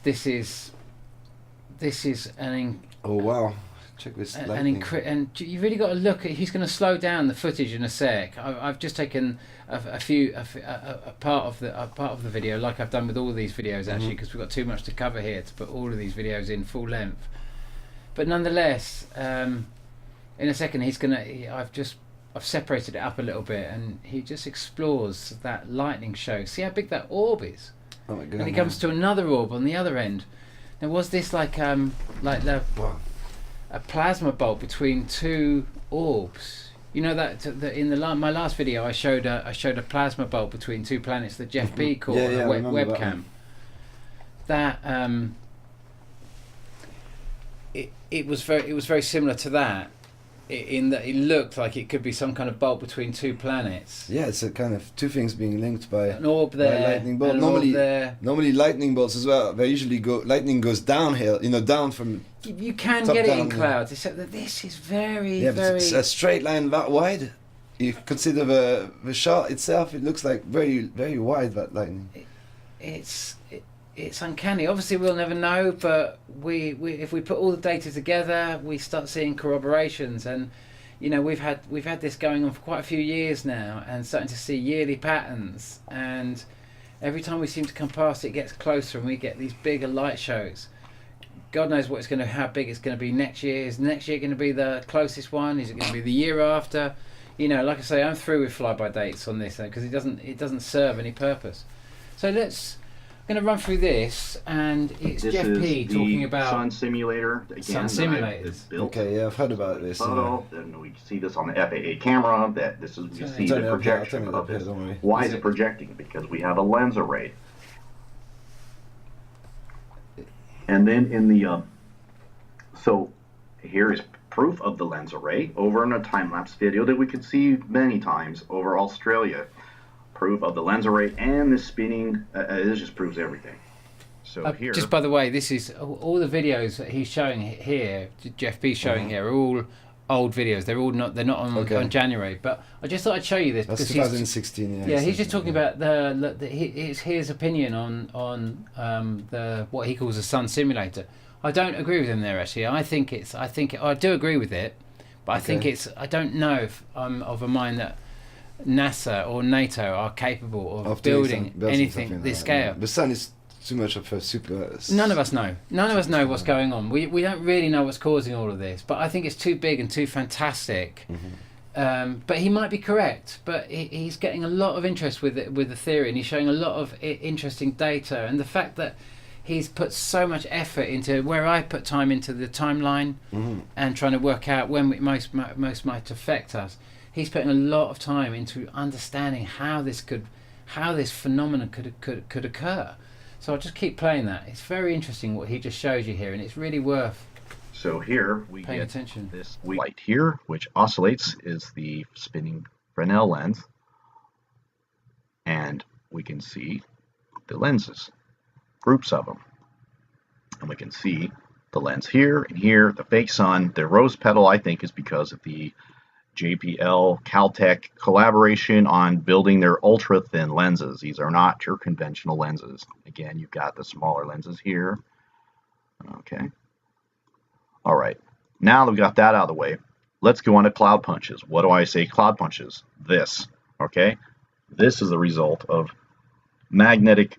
this is an Oh wow. Check this lightning. and you really got to look at. He's going to slow down the footage in a sec. I've just taken a part of the video, like I've done with all of these videos actually, because we've got too much to cover here to put all of these videos in full length. But nonetheless, in a second I've separated it up a little bit, and he just explores that lightning show. See how big that orb is. Oh my God, and it comes to another orb on the other end. Now, was this like a plasma bolt between two orbs? You know that in my last video I showed a plasma bolt between two planets that Jeff P caught on a webcam. It was very similar to that, in that it looked like it could be some kind of bolt between two planets. Yeah, it's a kind of two things being linked by an orb there, lightning bolt. Normally lightning bolts as well. They usually lightning goes downhill, down from. You can get it in clouds, except that this is very. But it's a straight line that wide. You consider the shot itself; it looks like very, very wide. That lightning. It's uncanny. Obviously, we'll never know, but we if we put all the data together, we start seeing corroborations, and we've had this going on for quite a few years now, and starting to see yearly patterns. And every time we seem to come past, it gets closer, and we get these bigger light shows. God knows how big it's going to be next year. Is next year going to be the closest one? Is it going to be the year after? Like I say, I'm through with flyby dates on this because it doesn't serve any purpose. So I'm going to run through this, and it's Jeff P talking about sun simulator. Again, sun simulators. Okay, yeah, I've heard about this. Photo, and we see this on the FAA camera. That this is you see the projection of this. Why is it projecting? Because we have a lens array. And then in the so here is proof of the lens array over in a time-lapse video that we could see many times over Australia. Proof of the lens array and the spinning. This just proves everything. So here, just by the way, this is all the videos that he's showing here. Jeff B's showing here are all old videos. They're not on January. But I just thought I'd show you this. That's because 2016. Yeah, he's just talking about his opinion on what he calls a sun simulator. I don't agree with him there, actually. I do agree with it, but I think I don't know if I'm of a mind that NASA or NATO are capable of building anything this scale. The sun is too much of a super. None of us know. None of us know what's going on. We don't really know what's causing all of this. But I think it's too big and too fantastic. But he might be correct. But he's getting a lot of interest with the theory, and he's showing a lot of interesting data. And the fact that he's put so much effort into where I put time into the timeline and trying to work out when it most might affect us. He's putting a lot of time into understanding how this phenomenon could occur. So I'll just keep playing that. It's very interesting what he just shows you here, and it's really worth. So here we paying get attention. This light here, which oscillates, is the spinning Fresnel lens, and we can see the lenses, groups of them, and we can see the lens here and here, the fake sun. The rose petal, I think, is because of the JPL Caltech collaboration on building their ultra thin lenses. These are not your conventional lenses. Again, you've got the smaller lenses here. Okay. All right. Now that we've got that out of the way, let's go on to cloud punches. What do I say cloud punches? This. Okay. This is the result of magnetic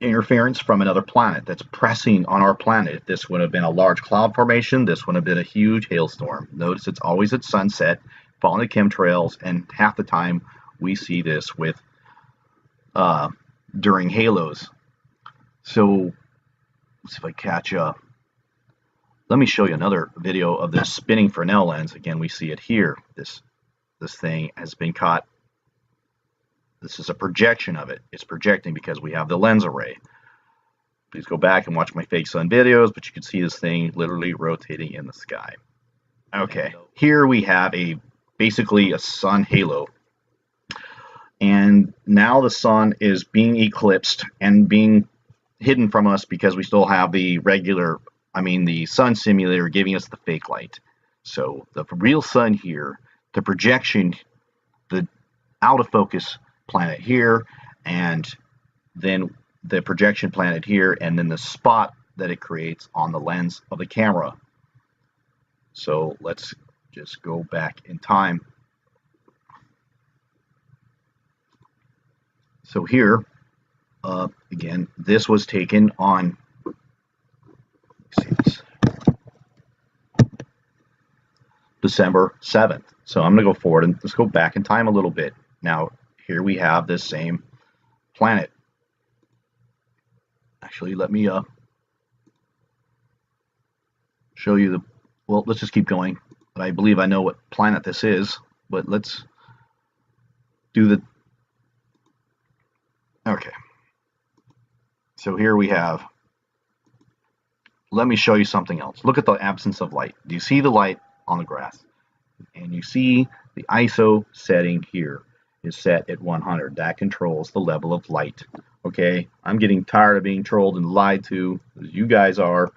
interference from another planet that's pressing on our planet. If this would have been a large cloud formation, this would have been a huge hailstorm. Notice it's always at sunset, following the chemtrails, and half the time we see this with during halos. So let's see if I catch up. Let me show you another video of this spinning Fresnel lens. Again, we see it here. This thing has been caught. This is a projection of it. It's projecting because we have the lens array. Please go back and watch my fake sun videos, but you can see this thing literally rotating in the sky. Okay, here we have basically a sun halo. And now the sun is being eclipsed and being hidden from us because we still have the sun simulator giving us the fake light. So the real sun here, the projection, the out of focus planet here, and then the projection planet here, and then the spot that it creates on the lens of the camera. So let's just go back in time. So here, again, this was taken on, December 7th. So I'm going to go forward and let's go back in time a little bit. Now, here we have this same planet. Actually, let me show you the. Well, let's just keep going. But I believe I know what planet this is. But let's do the. Okay. So here we have. Let me show you something else. Look at the absence of light. Do you see the light on the grass? And you see the ISO setting here is set at 100. That controls the level of light. Okay, I'm getting tired of being trolled and lied to, as you guys are.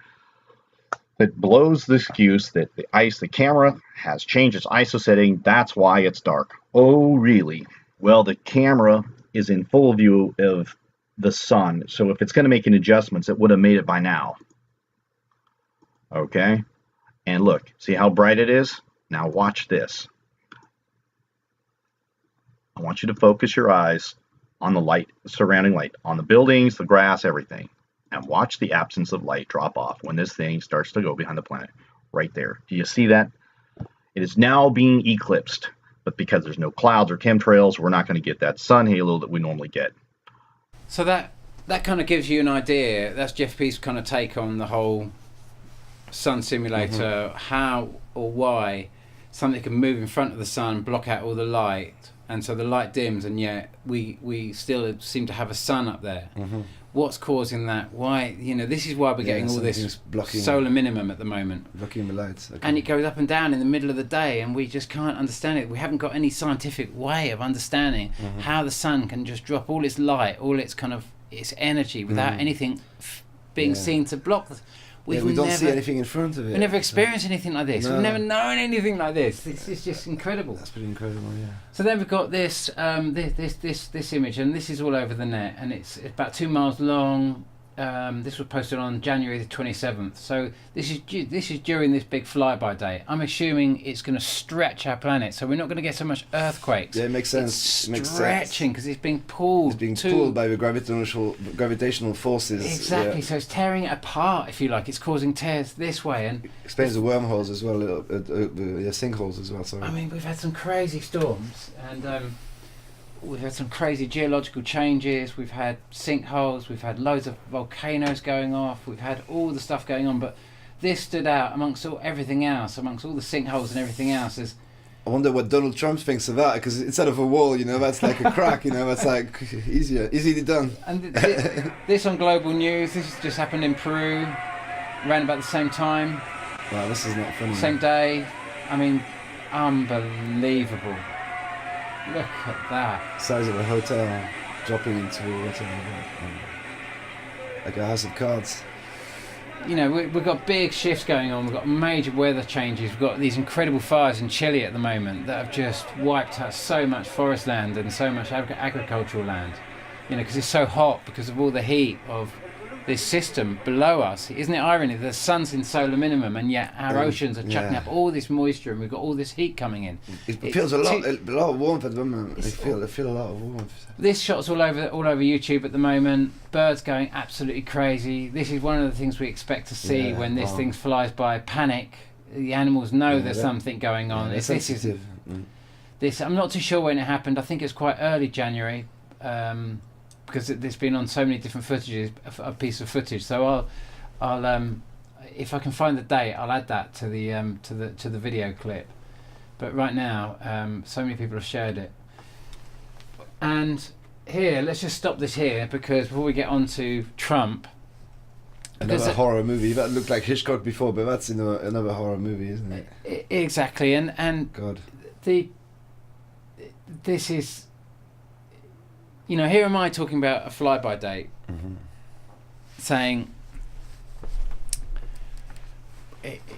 That blows the excuse that the camera has changed its ISO setting. That's why it's dark. Oh, really? Well, the camera is in full view of the sun, so if it's going to make any adjustments, it would have made it by now. Okay, and look, see how bright it is? Now watch this. I want you to focus your eyes on the light, surrounding light, on the buildings, the grass, everything. And watch the absence of light drop off when this thing starts to go behind the planet. Right there. Do you see that? It is now being eclipsed. But because there's no clouds or chemtrails, we're not going to get that sun halo that we normally get. So that kind of gives you an idea. That's Jeff P's kind of take on the whole sun simulator, how or why something can move in front of the sun, block out all the light, and so the light dims, and yet we still seem to have a sun up there. What's causing that? Why? This is why we're getting all this solar minimum at the moment. Blocking the lights. Okay. And it goes up and down in the middle of the day, and we just can't understand it. We haven't got any scientific way of understanding how the sun can just drop all its light, all its kind of its energy without anything being seen to block the. We don't see anything in front of it. We've never experienced anything like this. No. We've never known anything like this. This is just incredible. That's pretty incredible, yeah. So then we've got this this image, and this is all over the net, and it's about 2 miles long. This was posted on January the 27th. So this is during this big flyby day. I'm assuming it's going to stretch our planet, so we're not going to get so much earthquakes. Yeah, it makes sense. It's stretching because it's being pulled. It's being pulled by the gravitational forces. Exactly. So it's tearing it apart, if you like. It's causing tears this way, and explains the wormholes as well, the sinkholes as well. Sorry. I mean, we've had some crazy storms, and we've had some crazy geological changes. We've had sinkholes. We've had loads of volcanoes going off. We've had all the stuff going on, but this stood out amongst everything else, amongst all the sinkholes and everything else. I wonder what Donald Trump thinks of that, because instead of a wall, that's like a crack. That's like easily done. And this on Global News. This has just happened in Peru, around about the same time. Wow, this is not funny. Same day. I mean, unbelievable. Look at that. Size of a hotel dropping into like a house of cards. We've got big shifts going on. We've got major weather changes. We've got these incredible fires in Chile at the moment that have just wiped out so much forest land and so much agricultural land. Because it's so hot because of all the heat of this system below us. Isn't it irony? The sun's in solar minimum, and yet our oceans are chucking up all this moisture, and we've got all this heat coming in. It feels a lot of warmth at the moment. I feel a lot of warmth. This shot's all over YouTube at the moment. Birds going absolutely crazy. This is one of the things we expect to see when this thing flies by. Panic. The animals know there's something going on. Yeah, this I'm not too sure when it happened. I think it's quite early January. Because it's been on so many different footages, a piece of footage. So I'll if I can find the date, I'll add that to the video clip. But right now, so many people have shared it. And here, let's just stop this here, because before we get on to Trump, another horror movie that looked like Hitchcock before, but that's another horror movie, isn't it? Exactly, and God, this is. Here am I talking about a flyby date, saying,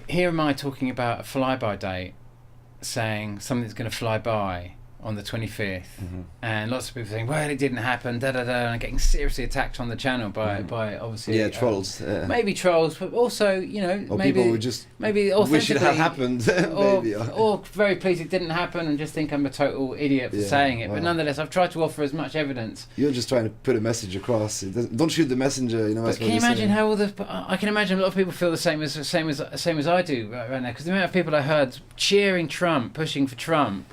here am I talking about a flyby date, saying something's going to fly by on the 25th, and lots of people saying, well, it didn't happen, and getting seriously attacked on the channel by obviously trolls, maybe trolls, but also or maybe people would just wish it had happened, or very pleased it didn't happen and just think I'm a total idiot for saying it. But nonetheless, I've tried to offer as much evidence. You're just trying to put a message across. Don't shoot the messenger, But can you imagine how I can imagine a lot of people feel the same as I do right now, because the amount of people I heard cheering Trump, pushing for Trump.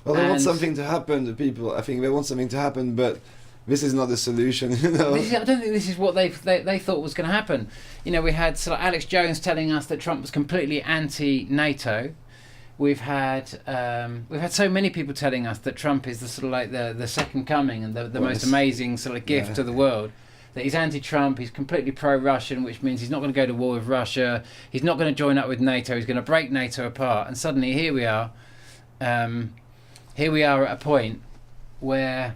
Well, they want something to happen to people. I think they want something to happen, but this is not the solution, you know. I don't think this is what they thought was going to happen. You know, we had sort of Alex Jones telling us that Trump was completely anti-NATO. We've had so many people telling us that Trump is the sort of like the second coming and the most amazing sort of gift to the world. That he's anti-Trump, he's completely pro-Russian, which means he's not going to go to war with Russia. He's not going to join up with NATO. He's going to break NATO apart. And suddenly here we are. Here we are at a point where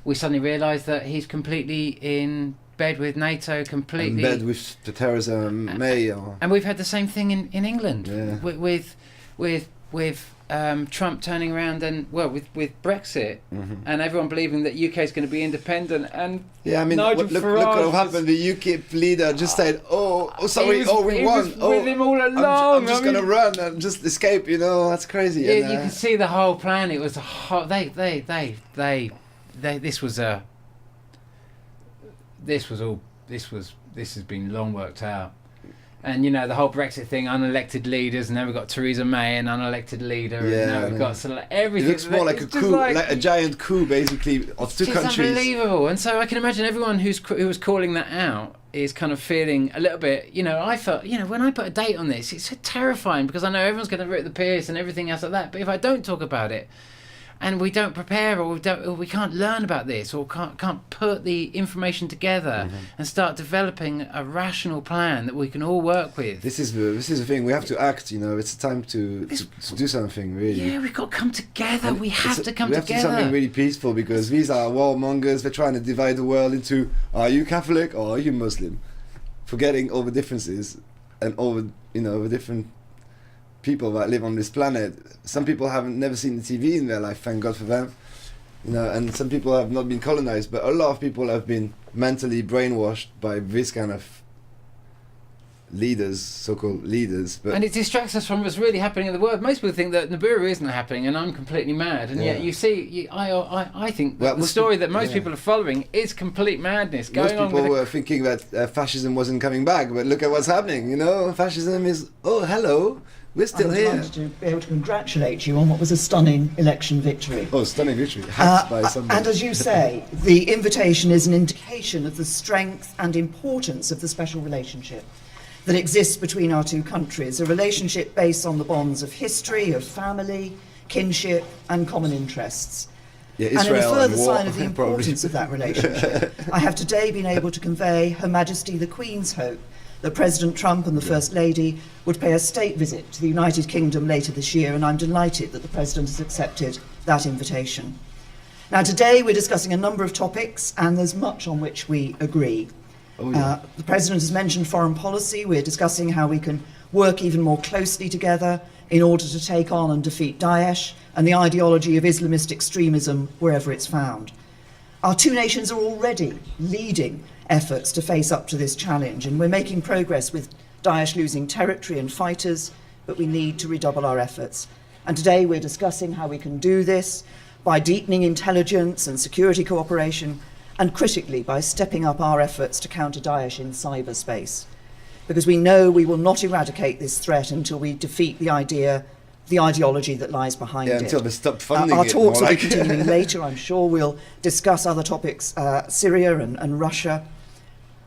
we suddenly realise that he's completely in bed with NATO, completely in bed with the Theresa May. And we've had the same thing in England with Trump turning around and with Brexit and everyone believing that UK is going to be independent. And look what happened. The UKIP leader just said, we won. With him all along. I'm just going to run and just escape. You know, that's crazy. Yeah, you can see the whole plan. It was this has been long worked out. And you know, the whole Brexit thing, unelected leaders, and then we've got Theresa May, an unelected leader, and now we've got sort of everything. It looks more like a coup, like a giant coup, basically, of two countries. It's unbelievable. And so I can imagine everyone who was calling that out is kind of feeling a little bit, you know, I felt, you know, when I put a date on this, it's so terrifying because I know everyone's going to rip the piss and everything else like that. But if I don't talk about it, and we don't prepare, or we can't learn about this, or can't put the information together and start developing a rational plan that we can all work with. This is the thing. We have to act. You know, it's time to do something really. Yeah, we've got to come together. And we have to come together. We have to do something really peaceful because these are warmongers. They're trying to divide the world into: are you Catholic or are you Muslim? Forgetting all the differences and all the different people that live on this planet. Some people haven't never seen the TV in their life, thank God for them. You know, and some people have not been colonized, but a lot of people have been mentally brainwashed by this kind of leaders, so-called leaders. And it distracts us from what's really happening in the world. Most people think that Nibiru isn't happening, and I'm completely mad. And yet, you see, I think that the story that most people are following is complete madness going on. Most people were thinking that fascism wasn't coming back, but look at what's happening. You know, fascism is hello. We're still here. I'm delighted to be able to congratulate you on what was a stunning election victory. Oh, stunning victory. Hacked by somebody. And as you say, the invitation is an indication of the strength and importance of the special relationship that exists between our two countries, a relationship based on the bonds of history, of family, kinship, and common interests. Yeah, and in a further sign of the importance of that relationship, I have today been able to convey Her Majesty the Queen's hope that President Trump and the First Lady would pay a state visit to the United Kingdom later this year, and I'm delighted that the President has accepted that invitation. Now, today we're discussing a number of topics, and there's much on which we agree. The President has mentioned foreign policy. We're discussing how we can work even more closely together in order to take on and defeat Daesh and the ideology of Islamist extremism wherever it's found. Our two nations are already leading efforts to face up to this challenge, and we're making progress with Daesh losing territory and fighters, but we need to redouble our efforts. And today we're discussing how we can do this by deepening intelligence and security cooperation, and critically by stepping up our efforts to counter Daesh in cyberspace. Because we know we will not eradicate this threat until we defeat the ideology that lies behind it. Until they stop funding our it. Talks will be continuing later. I'm sure we'll discuss other topics, Syria and Russia.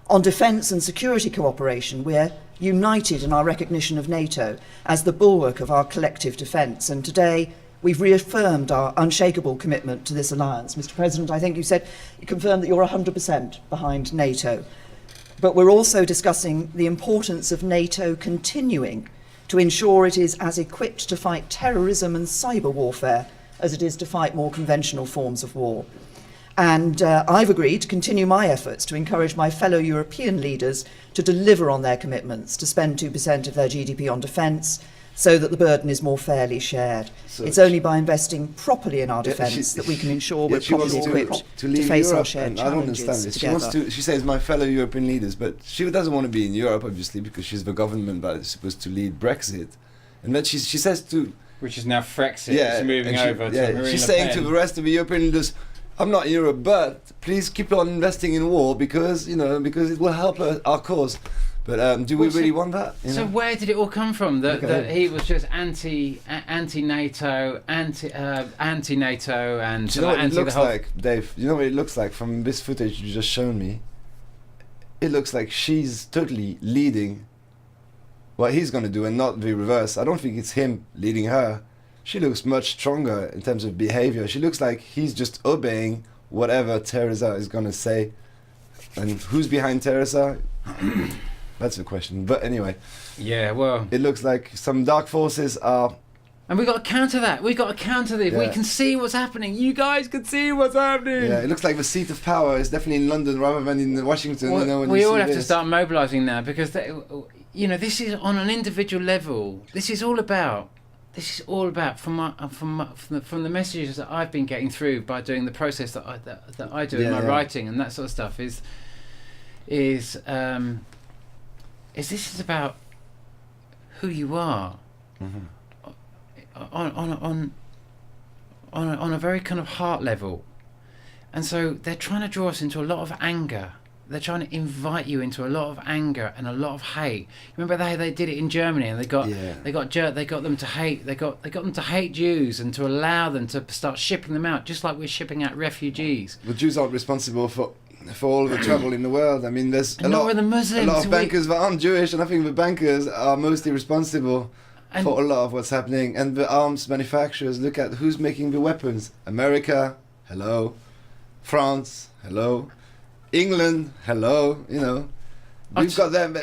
On defence and security cooperation, we're united in our recognition of NATO as the bulwark of our collective defence. And today, we've reaffirmed our unshakable commitment to this alliance. Mr. President, I think you confirmed that you're 100% behind NATO. But we're also discussing the importance of NATO continuing to ensure it is as equipped to fight terrorism and cyber warfare as it is to fight more conventional forms of war. And I've agreed to continue my efforts to encourage my fellow European leaders to deliver on their commitments to spend 2% of their GDP on defence so that the burden is more fairly shared. So it's only by investing properly in our defence that we can ensure we're properly equipped to face Europe, our shared challenges. I don't understand this. She says my fellow European leaders, but she doesn't want to be in Europe, obviously, because she's the government that is supposed to lead Brexit. And then she says to... Which is now Frexit. It's moving over to Marine she's Le saying Pen. to the rest of the European leaders, I'm not in Europe, but please keep on investing in war because it will help our cause. But do we really want that? You so know? where did it all come from? That Okay. he was just anti-NATO, anti-NATO, and Do you know what it anti looks the whole. like, Dave? You know what it looks like from this footage you just shown me? It looks like she's totally leading what he's going to do and not the reverse. I don't think it's him leading her. She looks much stronger in terms of behavior. She looks like he's just obeying whatever Teresa is going to say. And who's behind Teresa? That's the question. But anyway, Yeah, well, it looks like some dark forces are... and we got to counter that. We got to counter this. We Yeah. can see what's happening. You guys can see what's happening. Yeah, it looks like the seat of power is definitely in London rather than in Washington. Well, you know, when we you all see have to this. start mobilising now because this is on an individual level. This is all about from the messages that I've been getting through by doing the process that I do in my writing and that sort of stuff is this is about who you are on a very kind of heart level. And so they're trying to draw us into a lot of anger. They're trying to invite you into a lot of anger and a lot of hate. Remember they did it in Germany, and they got them to hate. They got them to hate Jews and to allow them to start shipping them out, just like we're shipping out refugees. The Jews aren't responsible for all of the trouble in the world. I mean, there's And nor are the Muslims. a lot of bankers that aren't Jewish, and I think the bankers are mostly responsible And- for a lot of what's happening. And the arms manufacturers, look at who's making the weapons. America, hello. France, hello. England, hello. You know, we've got them.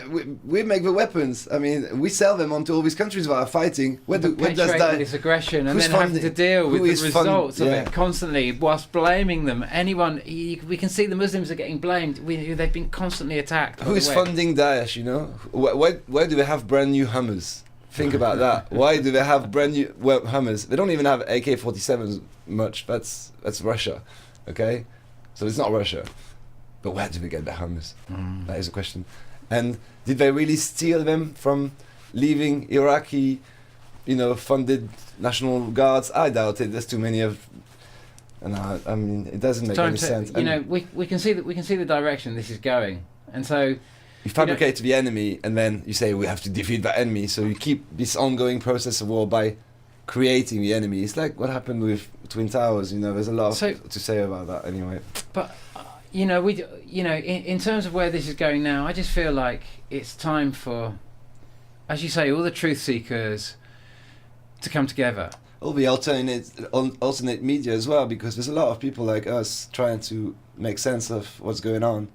We make the weapons. I mean, we sell them onto all these countries that are fighting. Where does perpetuating that? this aggression and who's then having to funding- deal with who the is fund- results of yeah. it constantly whilst blaming them. We can see the Muslims are getting blamed. They've been constantly attacked. by Who the is West. funding Daesh? You know, why do they have brand new Hummers? Think about that. Why do they have brand new Hummers? They don't even have AK-47s much. That's Russia, okay? So it's not Russia. But where do they get the Hummers? That is a question. And did they really steal them from leaving Iraqi, funded National Guards? I doubt it. There's too many of. And I mean, it doesn't make any sense. We can see the direction this is going, and so. You fabricate the enemy, and then you say we have to defeat that enemy. So you keep this ongoing process of war by creating the enemy. It's like what happened with Twin Towers. There's a lot to say about that. Anyway, but in terms of where this is going now, I just feel like it's time for, as you say, all the truth seekers to come together. All the alternate media as well, because there's a lot of people like us trying to make sense of what's going on,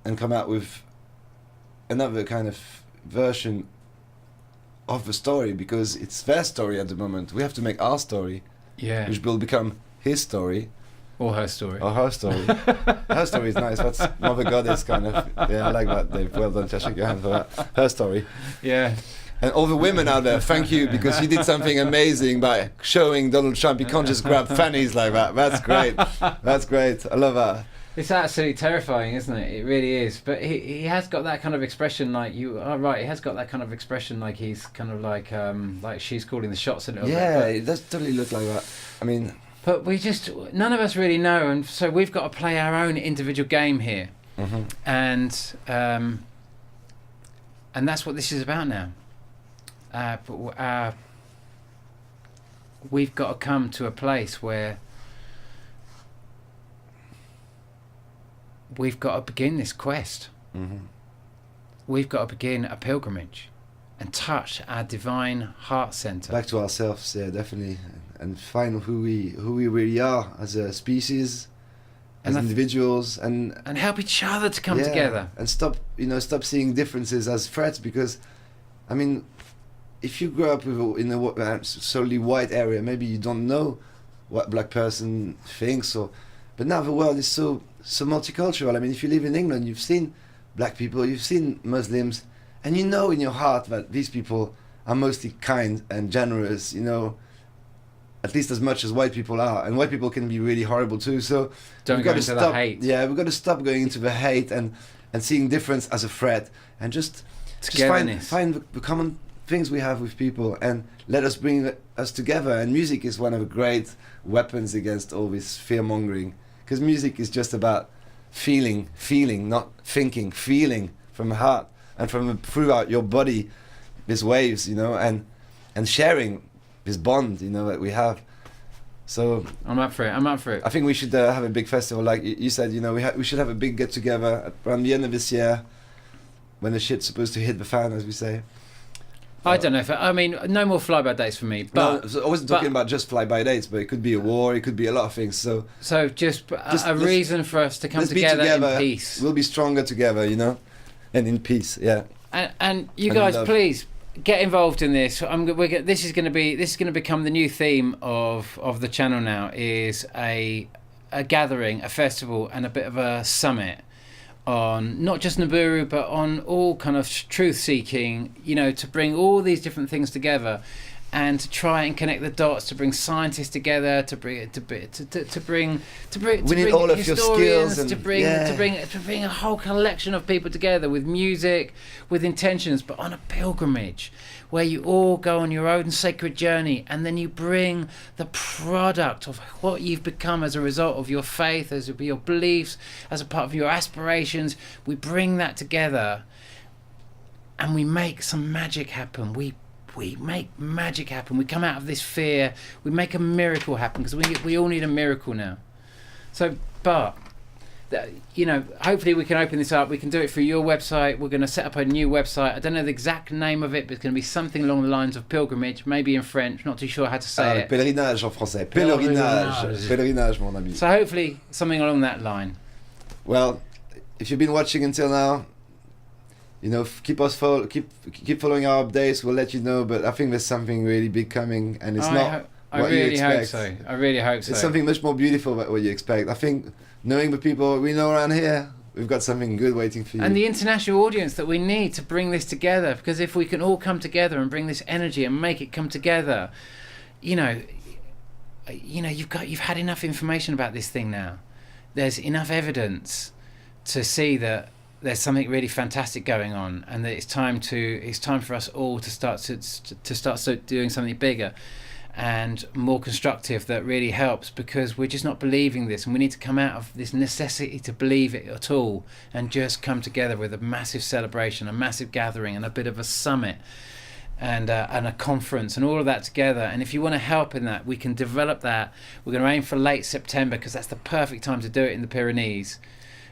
and come out with another kind of version of the story, because it's their story at the moment. We have to make our story, which will become his story. Or her story. Or her story. Her story is nice. That's Mother Goddess kind of. Yeah, I like that, Dave. Well done, Shake your hand for that. Her story. Yeah. And all the women out there, thank you, because you did something amazing by showing Donald Trump. You can't just grab fannies like that. That's great. That's great. I love that. It's absolutely terrifying, isn't it? It really is. But he has got that kind of expression, like you are right. He has got that kind of expression, like he's kind of like she's calling the shots a little bit. Yeah, it does totally look like that. I mean. But none of us really know, and so we've got to play our own individual game here, and that's what this is about now. We've got to come to a place where we've got to begin this quest. We've got to begin a pilgrimage and touch our divine heart center. Back to ourselves, yeah, definitely. And find who we really are as a species, as individuals, and help each other to come together. And stop seeing differences as threats, because, I mean, if you grow up in a solely white area, maybe you don't know what black person thinks, but now the world is so multicultural. I mean, if you live in England, you've seen black people, you've seen Muslims, and you know in your heart that these people are mostly kind and generous, at least as much as white people are. And white people can be really horrible too, so don't go into the hate. Yeah, we've got to stop going into the hate and seeing difference as a threat, and just find the common things we have with people, and let us bring us together. And music is one of the great weapons against all this fear-mongering, because music is just about feeling, not thinking, feeling from the heart. and from throughout your body, these waves, you know, and sharing this bond, you know, that we have. So I'm up for it. I think we should have a big festival, like you said. You know, we should have a big get together around the end of this year, when the shit's supposed to hit the fan, as we say. I don't know I mean, no more flyby dates for me. But no, so I wasn't talking about just flyby dates, but it could be a war, it could be a lot of things. So just a reason for us to come together in peace. We'll be stronger together, you know, and in peace. Yeah. And you guys, please get involved in this. This is going to become the new theme of the channel now. Is a gathering, a festival, and a bit of a summit on not just Nibiru, but on all kind of truth seeking, you know, to bring all these different things together and to try and connect the dots, to bring scientists together, to bring we need all of your skills and to bring a whole collection of people together with music, with intentions, but on a pilgrimage where you all go on your own sacred journey, and then you bring the product of what you've become as a result of your faith, as your beliefs, as a part of your aspirations. We bring that together and we make some magic happen. We make magic happen. We come out of this fear. We make a miracle happen, because we all need a miracle now. So, Bart, you know, hopefully we can open this up. We can do it through your website. We're going to set up a new website. I don't know the exact name of it, but it's going to be something along the lines of pilgrimage, maybe in French. Not too sure how to say it. Pèlerinage en français. Pèlerinage, mon ami. So hopefully something along that line. Well, if you've been watching until now, you know, keep following our updates. We'll let you know. But I think there's something really big coming, and it's not what you expect. I really hope so. It's something much more beautiful than what you expect. I think knowing the people we know around here, we've got something good waiting for you. And the international audience that we need to bring this together, because if we can all come together and bring this energy and make it come together, you know, you've had enough information about this thing now. There's enough evidence to see that there's something really fantastic going on, and that it's time for us all to start doing something bigger and more constructive that really helps, because we're just not believing this, and we need to come out of this necessity to believe it at all and just come together with a massive celebration, a massive gathering, and a bit of a summit and a conference and all of that together. And if you want to help in that, we can develop that. We're going to aim for late September, because that's the perfect time to do it in the Pyrenees.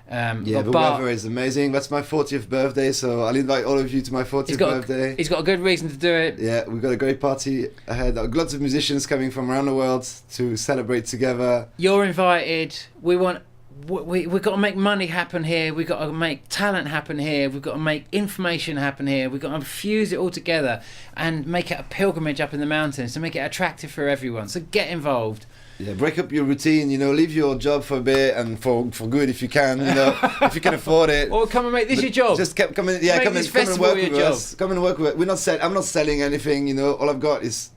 The weather is amazing. That's my 40th birthday, so I'll invite all of you to my 40th birthday. He's got a good reason to do it. Yeah, we've got a great party ahead. Lots of musicians coming from around the world to celebrate together. You're invited. We've got to make money happen here. We've got to make talent happen here. We've got to make information happen here. We've got to fuse it all together and make it a pilgrimage up in the mountains to make it attractive for everyone. So get involved. Yeah, break up your routine, you know, leave your job for a bit, and for good if you can, you know, if you can afford it. Or come and make this your job. Just come and work with us. Come and work with us. I'm not selling anything, you know. All I've got is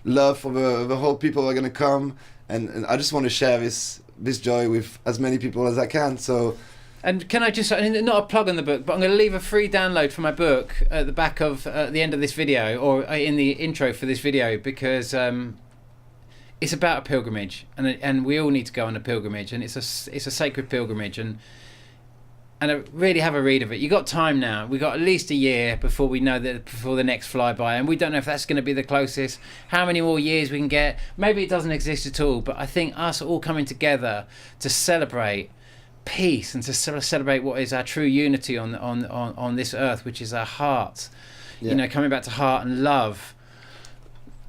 love for the whole people who are going to come, and I just want to share this joy with as many people as I can. So. And can I just, not a plug on the book, but I'm going to leave a free download for my book at the back of the end of this video, or in the intro for this video, because it's about a pilgrimage, and we all need to go on a pilgrimage, and it's a sacred pilgrimage, and I really have a read of it. You got time now. We got at least a year before the next flyby, and we don't know if that's going to be the closest. How many more years we can get? Maybe it doesn't exist at all. But I think us all coming together to celebrate peace and to celebrate what is our true unity on this earth, which is our heart. Yeah. You know, coming back to heart and love.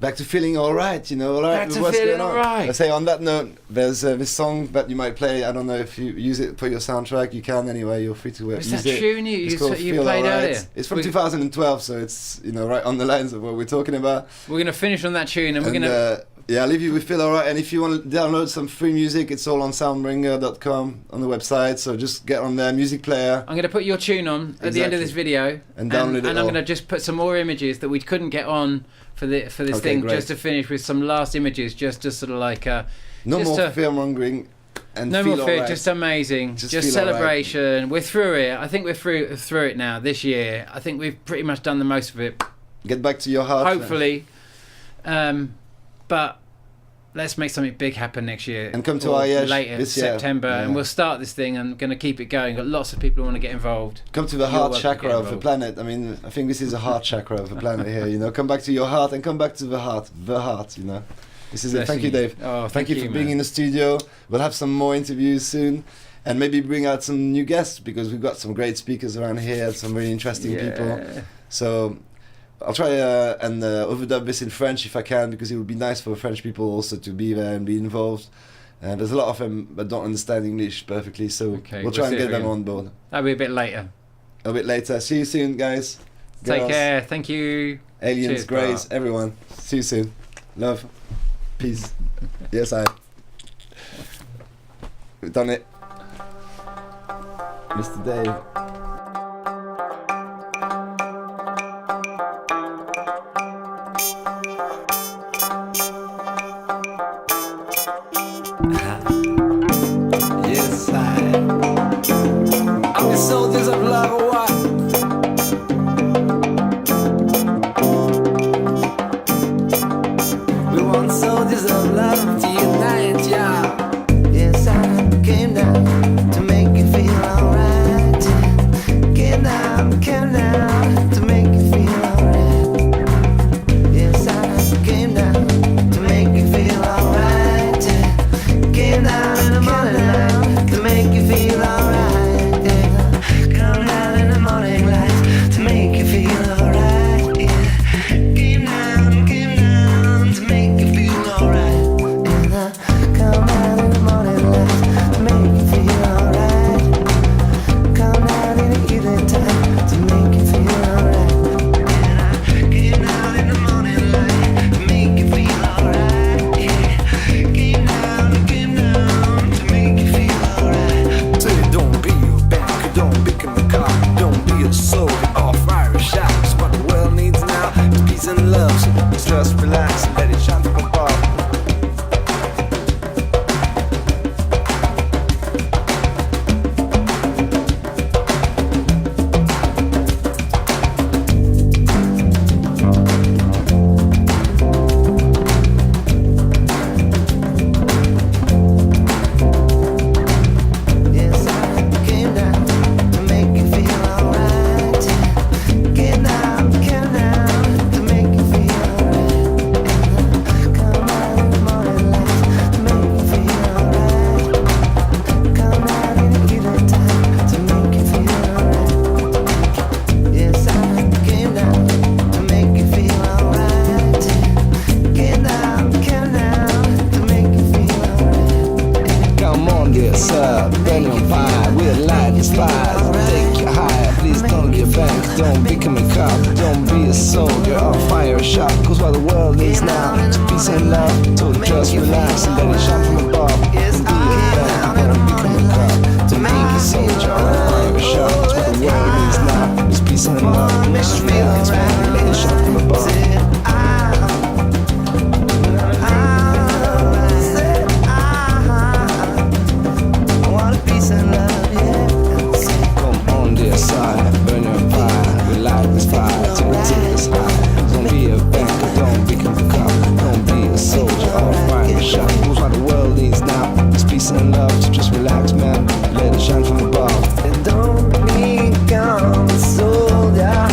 Back to feeling all right, you know. All right, back to feeling all right. I say on that note, there's this song that you might play. I don't know if you use it for your soundtrack. You can anyway. You're free to use it. What's that tune you played earlier? It's from 2012, so it's, you know, right on the lines of what we're talking about. We're gonna finish on that tune, and we're gonna. Yeah, I'll leave you with Feel Alright, and if you want to download some free music, it's all on soundbringer.com on the website, so just get on there, music player. I'm going to put your tune on at the end of this video, and download it. And I'm going to just put some more images that we couldn't get on for this thing, great. Just to finish with some last images, just sort of like no more fear-mongering. And no more fear, right. Just amazing, just celebration. Right. We're through it. I think we're through it now this year. I think we've pretty much done the most of it. Get back to your heart. Hopefully. But let's make something big happen next year. And come to or Ariège later this year. September, and we'll start this thing. I'm going to keep it going. Got lots of people who want to get involved. Come to the heart chakra of the planet. I mean, I think this is a heart chakra of the planet here. You know, come back to your heart and come back to the heart. The heart. You know, this is it. Thank you, Dave. Oh, thank you for being in the studio. We'll have some more interviews soon. And maybe bring out some new guests, because we've got some great speakers around here, some very interesting people. So I'll try and overdub this in French if I can, because it would be nice for French people also to be there and be involved. And there's a lot of them that don't understand English perfectly, so we'll try and get them on board. That'll be a bit later. A bit later. See you soon, guys. Take care. Thank you. Aliens, Cheers, Greys, everyone. See you soon. Love. Peace. Yes, we've done it. Mr. Dave. Yes, I'm the soldiers of love. We want soldiers of love to unite, yeah. Yes, I came down to make you feel alright. Came down to make you feel alright. Yes, I came down to make you feel alright. Came down in the morning light to make you feel alright. Yeah. Come down in the morning light to make you feel alright. Yeah. Came down to make you feel alright. Yeah. Come down in the morning light to make you feel alright. Come down in the evening time to make you feel alright. Yeah. Came down in the morning light to make you feel alright. Yeah. Came down to make you feel alright. Say don't be a bank, don't become a car, don't be a soldier or fire a shot. 'Cause what the world needs now is peace and love. So just relax and let it shine from above. Yes, I came down to make you feel alright. Came down to make you feel alright. Come out in the morning light to make you feel alright. Come out in the evening time to make you feel alright. Yes, I came down to make you feel alright. Came down to make you feel alright. Come on, dear sir, burn your fire, we'll light this fire, take you higher, please don't get back, don't become a cop, don't be a soldier or fire a shot, 'cause what the world needs now is peace and love, so just relax and let it shine from above, don't be a bank, don't become a cop, don't make a soldier or fire a shot, 'cause what the world needs now is peace and love, just relax man, and let it shine from above. Peace and love, yeah. Come on, dear side, burn your fire. We light this fire till it takes us high. Don't be a banker, don't become a cop. Don't be a soldier or fire a shot. 'Cause what the world needs now is peace and love. So just relax, man, let it shine from above. And don't become a soldier,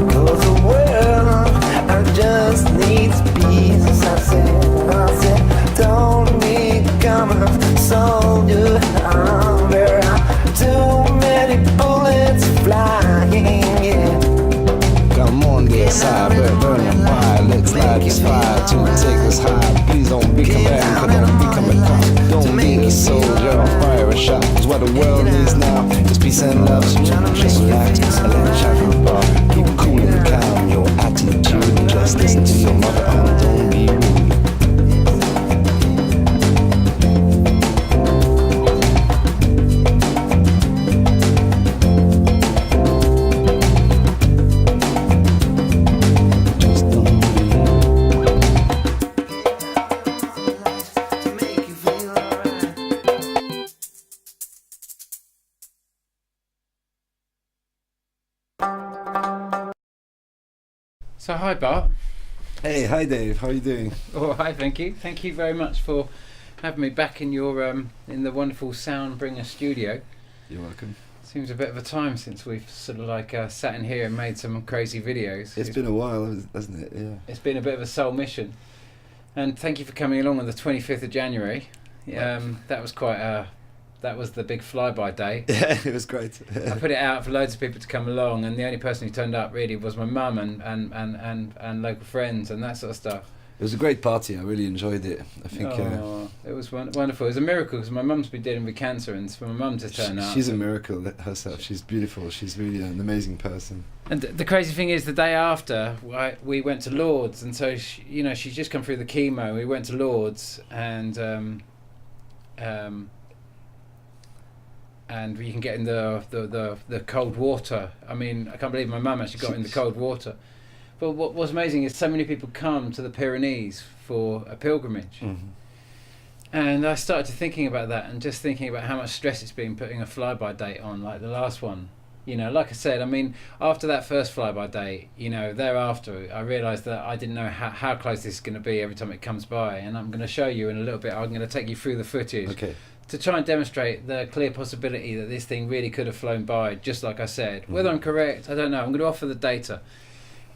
'cause the world just needs peace. I said, don't become a soldier. There are too many bullets flying, yeah. Come on, dear side, burn your fire. Let's light this fire till it takes us high. Please don't become a banker, don't become a cop. Don't be a soldier or fire a shot. 'Cause what the world needs now is peace and love. So just relax and let it shine from above. Keep cool and calm your attitude. Just listen to your mother and don't be rude. So hi Bart. Hey, hi Dave. How are you doing? Oh, hi. Thank you. Thank you very much for having me back in your in the wonderful Soundbringer studio. You're welcome. Seems a bit of a time since we've sort of like sat in here and made some crazy videos. It's been a while, hasn't it? Yeah. It's been a bit of a soul mission, and thank you for coming along on the 25th of January. That was quite that was the big flyby day. Yeah, it was great. I put it out for loads of people to come along, and the only person who turned up really was my mum and local friends and that sort of stuff. It was a great party. I really enjoyed it. I think it was wonderful. It was a miracle because my mum's been dealing with cancer, and for my mum to turn up. She's a miracle herself. She's beautiful. She's really an amazing person. And the crazy thing is, the day after, we went to Lourdes, and so she's just come through the chemo. We went to Lourdes, and you can get in the cold water. I mean, I can't believe my mum actually got in the cold water. But what was amazing is so many people come to the Pyrenees for a pilgrimage. Mm-hmm. And I started thinking about that, and just thinking about how much stress it's been putting a flyby date on, like the last one. Like I said, I mean, after that first flyby date, thereafter, I realised that I didn't know how close this is going to be every time it comes by. And I'm going to show you in a little bit. I'm going to take you through the footage. Okay. To try and demonstrate the clear possibility that this thing really could have flown by, just like I said. Mm-hmm. Whether I'm correct, I don't know. I'm going to offer the data,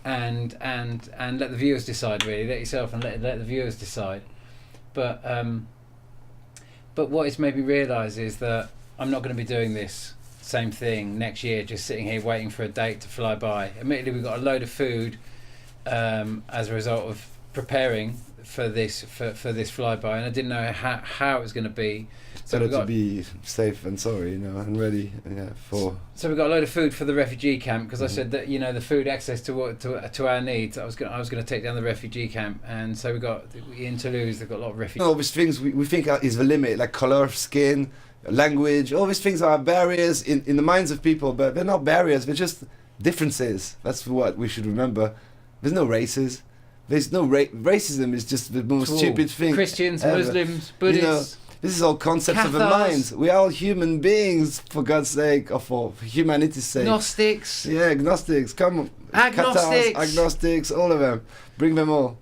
and let the viewers decide. Really, let yourself and let the viewers decide. But what it's made me realise is that I'm not going to be doing this same thing next year, just sitting here waiting for a date to fly by. Admittedly, we got a load of food as a result of preparing for this flyby, and I didn't know how it was going to be. So better to be safe and sorry, and ready. So we got a load of food for the refugee camp, because I said that the food access to our needs. I was going to take down the refugee camp, and so we got in Toulouse. They've got a lot of refugees. All these things we think is the limit, like color, skin, language. All these things are barriers in the minds of people, but they're not barriers. They're just differences. That's what we should remember. There's no races. There's no racism. Is just the most stupid thing. Christians, ever. Muslims, Buddhists. This is all concepts Cathars. of the mind. We are all human beings, for God's sake, or for humanity's sake. Gnostics. Yeah, agnostics. Come on. Agnostics. Cathars, agnostics, all of them. Bring them all.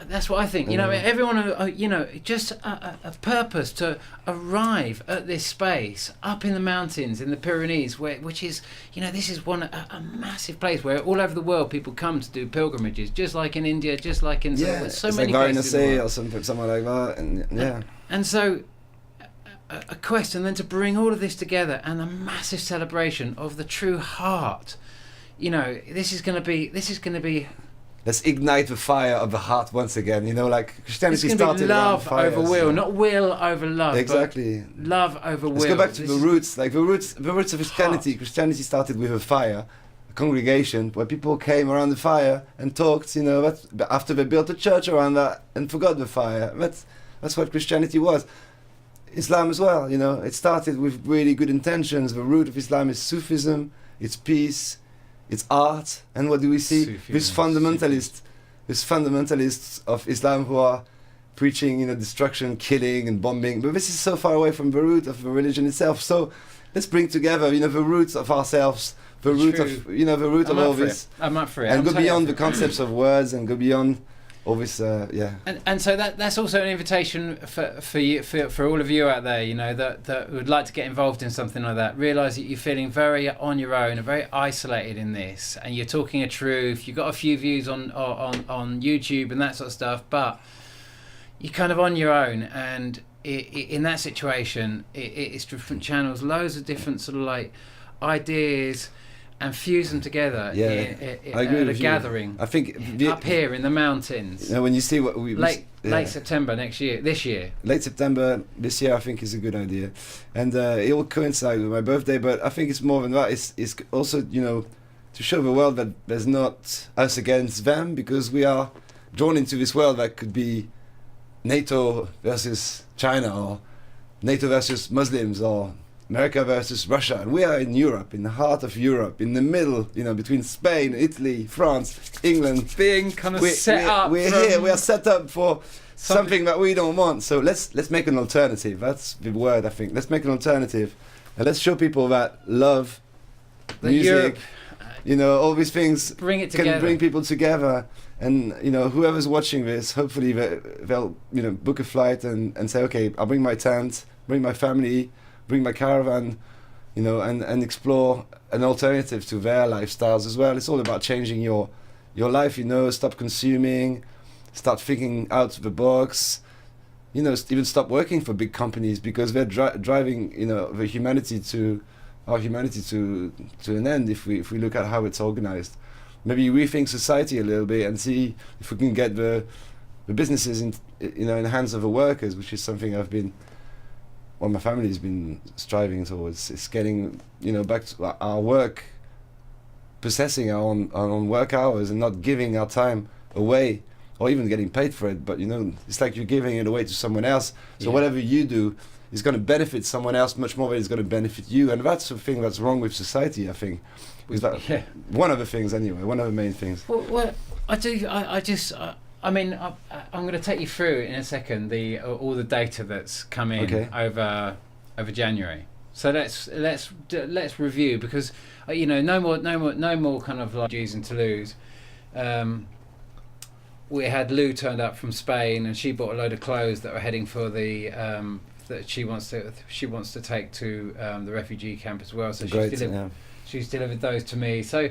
That's what I think. Everyone, just a purpose to arrive at this space up in the mountains in the Pyrenees, which is, this is a massive place where all over the world people come to do pilgrimages, just like in India, just like in so many places. Like Varanasi or something like that, and And so, a quest, and then to bring all of this together, and a massive celebration of the true heart. This is going to be. Let's ignite the fire of the heart once again. Like Christianity it's started love fires, over will, not will over love. Exactly. Love over will. Let's go back to the roots. Like the roots of Christianity. Heart. Christianity started with a fire, a congregation where people came around the fire and talked. But after they built a church around that and forgot the fire. That's what Christianity was. Islam as well. It started with really good intentions. The root of Islam is Sufism. It's peace. It's art, and what do we see? These fundamentalists of Islam who are preaching, destruction, killing, and bombing. But this is so far away from the root of the religion itself. So let's bring together, the roots of ourselves, the root of all this. I'm up for it. And go beyond the concepts of words, and go beyond all this. And so that's also an invitation for you, for all of you out there, that would like to get involved in something like that. Realise that you're feeling very on your own and very isolated in this, and you're talking a truth. You've got a few views on YouTube and that sort of stuff, but you're kind of on your own. And in that situation, it's different channels, loads of different sort of like ideas, and fuse them together at a gathering. I think up here in the mountains. When you see what late September this year. Late September this year, I think, is a good idea, and it will coincide with my birthday. But I think it's more than that. It's also to show the world that there's not us against them, because we are drawn into this world that could be NATO versus China, or NATO versus Muslims, or America versus Russia, and we are in Europe, in the heart of Europe, in the middle, between Spain, Italy, France, England. Being kind of set up. We're here. We are set up for something that we don't want. So let's make an alternative. That's the word, I think. Let's make an alternative, and let's show people that love, music, You know, all these things Bring it together. can bring people together. And, you know, whoever's watching this, hopefully they'll you know, book a flight and say, okay, I'll bring my tent, bring my family, bring my caravan, you know, and explore an alternative to their lifestyles as well. It's all about changing your life, you know, stop consuming, start thinking out of the box, you know, even stop working for big companies because they're driving, you know, our humanity to an end if we look at how it's organized. Maybe rethink society a little bit and see if we can get the businesses in the hands of the workers, which is something my family's been striving towards. It's getting, you know, back to our work, possessing our own work hours and not giving our time away or even getting paid for it. But, you know, it's like you're giving it away to someone else. So whatever you do is going to benefit someone else much more than it's going to benefit you. And that's the thing that's wrong with society, I think. Is that one of the things anyway, one of the main things. Well, I'm going to take you through in a second all the data that's come in over January. So let's review because you know no more kind of like G's and Toulouse. We had Lou turned up from Spain and she bought a load of clothes that were heading for the that she wants to take to the refugee camp as well. So she's delivered those to me. So,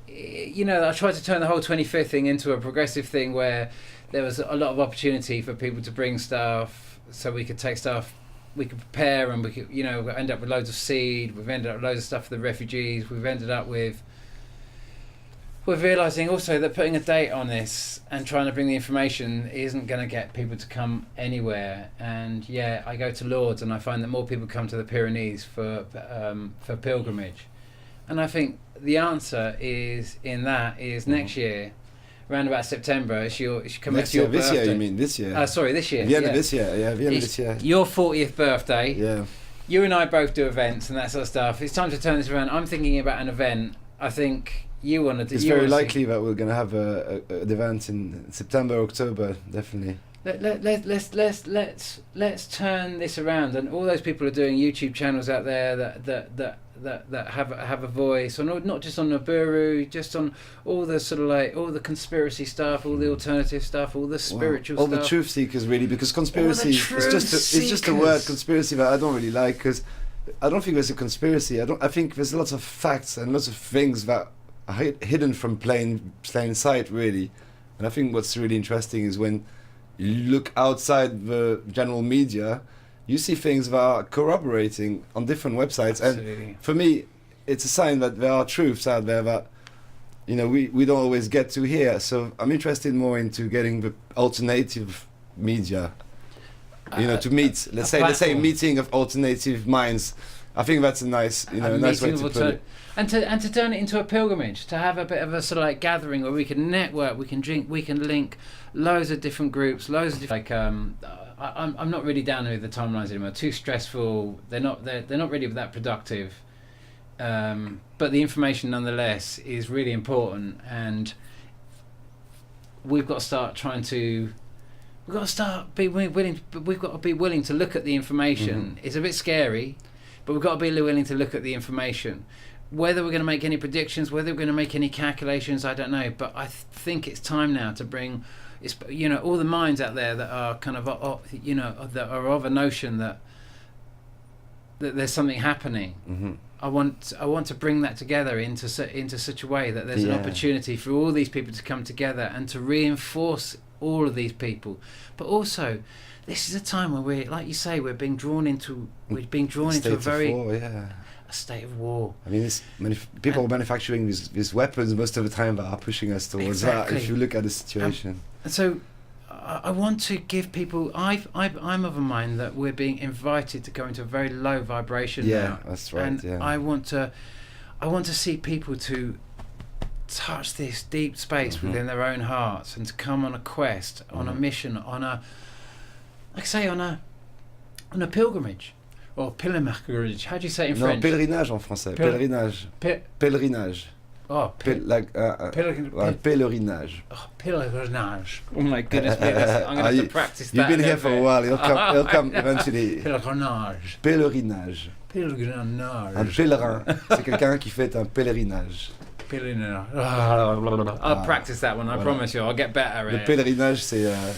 you know, I tried to turn the whole 25th thing into a progressive thing where there was a lot of opportunity for people to bring stuff, so we could take stuff, we could prepare, and we could, you know, end up with loads of seed. We've ended up with loads of stuff for the refugees. We've ended up with. We're realising also that putting a date on this and trying to bring the information isn't going to get people to come anywhere. And I go to Lourdes and I find that more people come to the Pyrenees for pilgrimage. And I think the answer is next year, around about September. She comes back to your birthday. This year, you mean this year? Sorry, this year. Vienna this year, Vienna this year. Your 40th birthday. Yeah. You and I both do events and that sort of stuff. It's time to turn this around. I'm thinking about an event. I think you want to do. It's very likely that we're going to have an event in September, October, definitely. Let's turn this around, and all those people are doing YouTube channels out there that have a voice, on not just on Nibiru, just on all the sort of like all the conspiracy stuff, all the alternative stuff, all the spiritual stuff. All the truth seekers, really, because conspiracy it's just a word, conspiracy, that I don't really like, because I don't think there's a conspiracy. I think there's lots of facts and lots of things that are hidden from plain sight, really. And I think what's really interesting is when you look outside the general media, you see things that are corroborating on different websites. Absolutely. And for me, it's a sign that there are truths out there that, you know, we don't always get to hear. So I'm interested more into getting the alternative media, you know, to meet, let's say a meeting of alternative minds. I think that's a nice way to put it. And to turn it into a pilgrimage, to have a bit of a sort of like gathering where we can network, we can drink, we can link loads of different groups, loads of different, I'm not really down with the timelines anymore. Too stressful. They're not really that productive. But the information nonetheless is really important, and we've got to start we've got to be willing to look at the information. It's a bit scary, but we've got to be willing to look at the information. Whether we're going to make any predictions, whether we're going to make any calculations, I don't know. But I think it's time now to bring, all the minds out there that are kind of, that are of a notion that there's something happening. Mm-hmm. I want to bring that together into such a way that there's an opportunity for all these people to come together and to reinforce all of these people. But also, this is a time where we're, like you say, we're being drawn into a very a state of war. I mean, people are manufacturing these weapons most of the time that are pushing us towards that. If you look at the situation, and so I want to give people. I'm of a mind that we're being invited to go into a very low vibration now. Yeah, that's right. And I want to see people to touch this deep space within their own hearts and to come on a quest, on a mission, on a pilgrimage. Or pèlerinage. How do you say it in French? Pèlerinage en français. Pèlerinage. Oh, pèlerinage. Oh, pèlerinage. Oh my goodness me, I'm going to have to practice that. You've been here for a while. It'll come eventually. Pèlerinage. Pèlerinage. Pèlerinage. Un pèlerin, c'est quelqu'un qui fait un pèlerinage. I'll practice that one. I promise you, I'll get better at Le it. pèlerinage, c'est.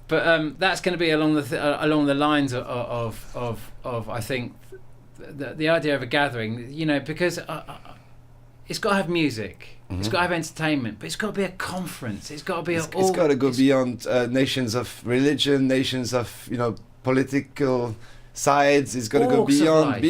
But that's going to be along the lines of I think the idea of a gathering, you know, because it's got to have music, it's got to have entertainment, but it's got to be a conference. It's got to be. It's got to go beyond nations of religion, nations of political sides. It's got to go beyond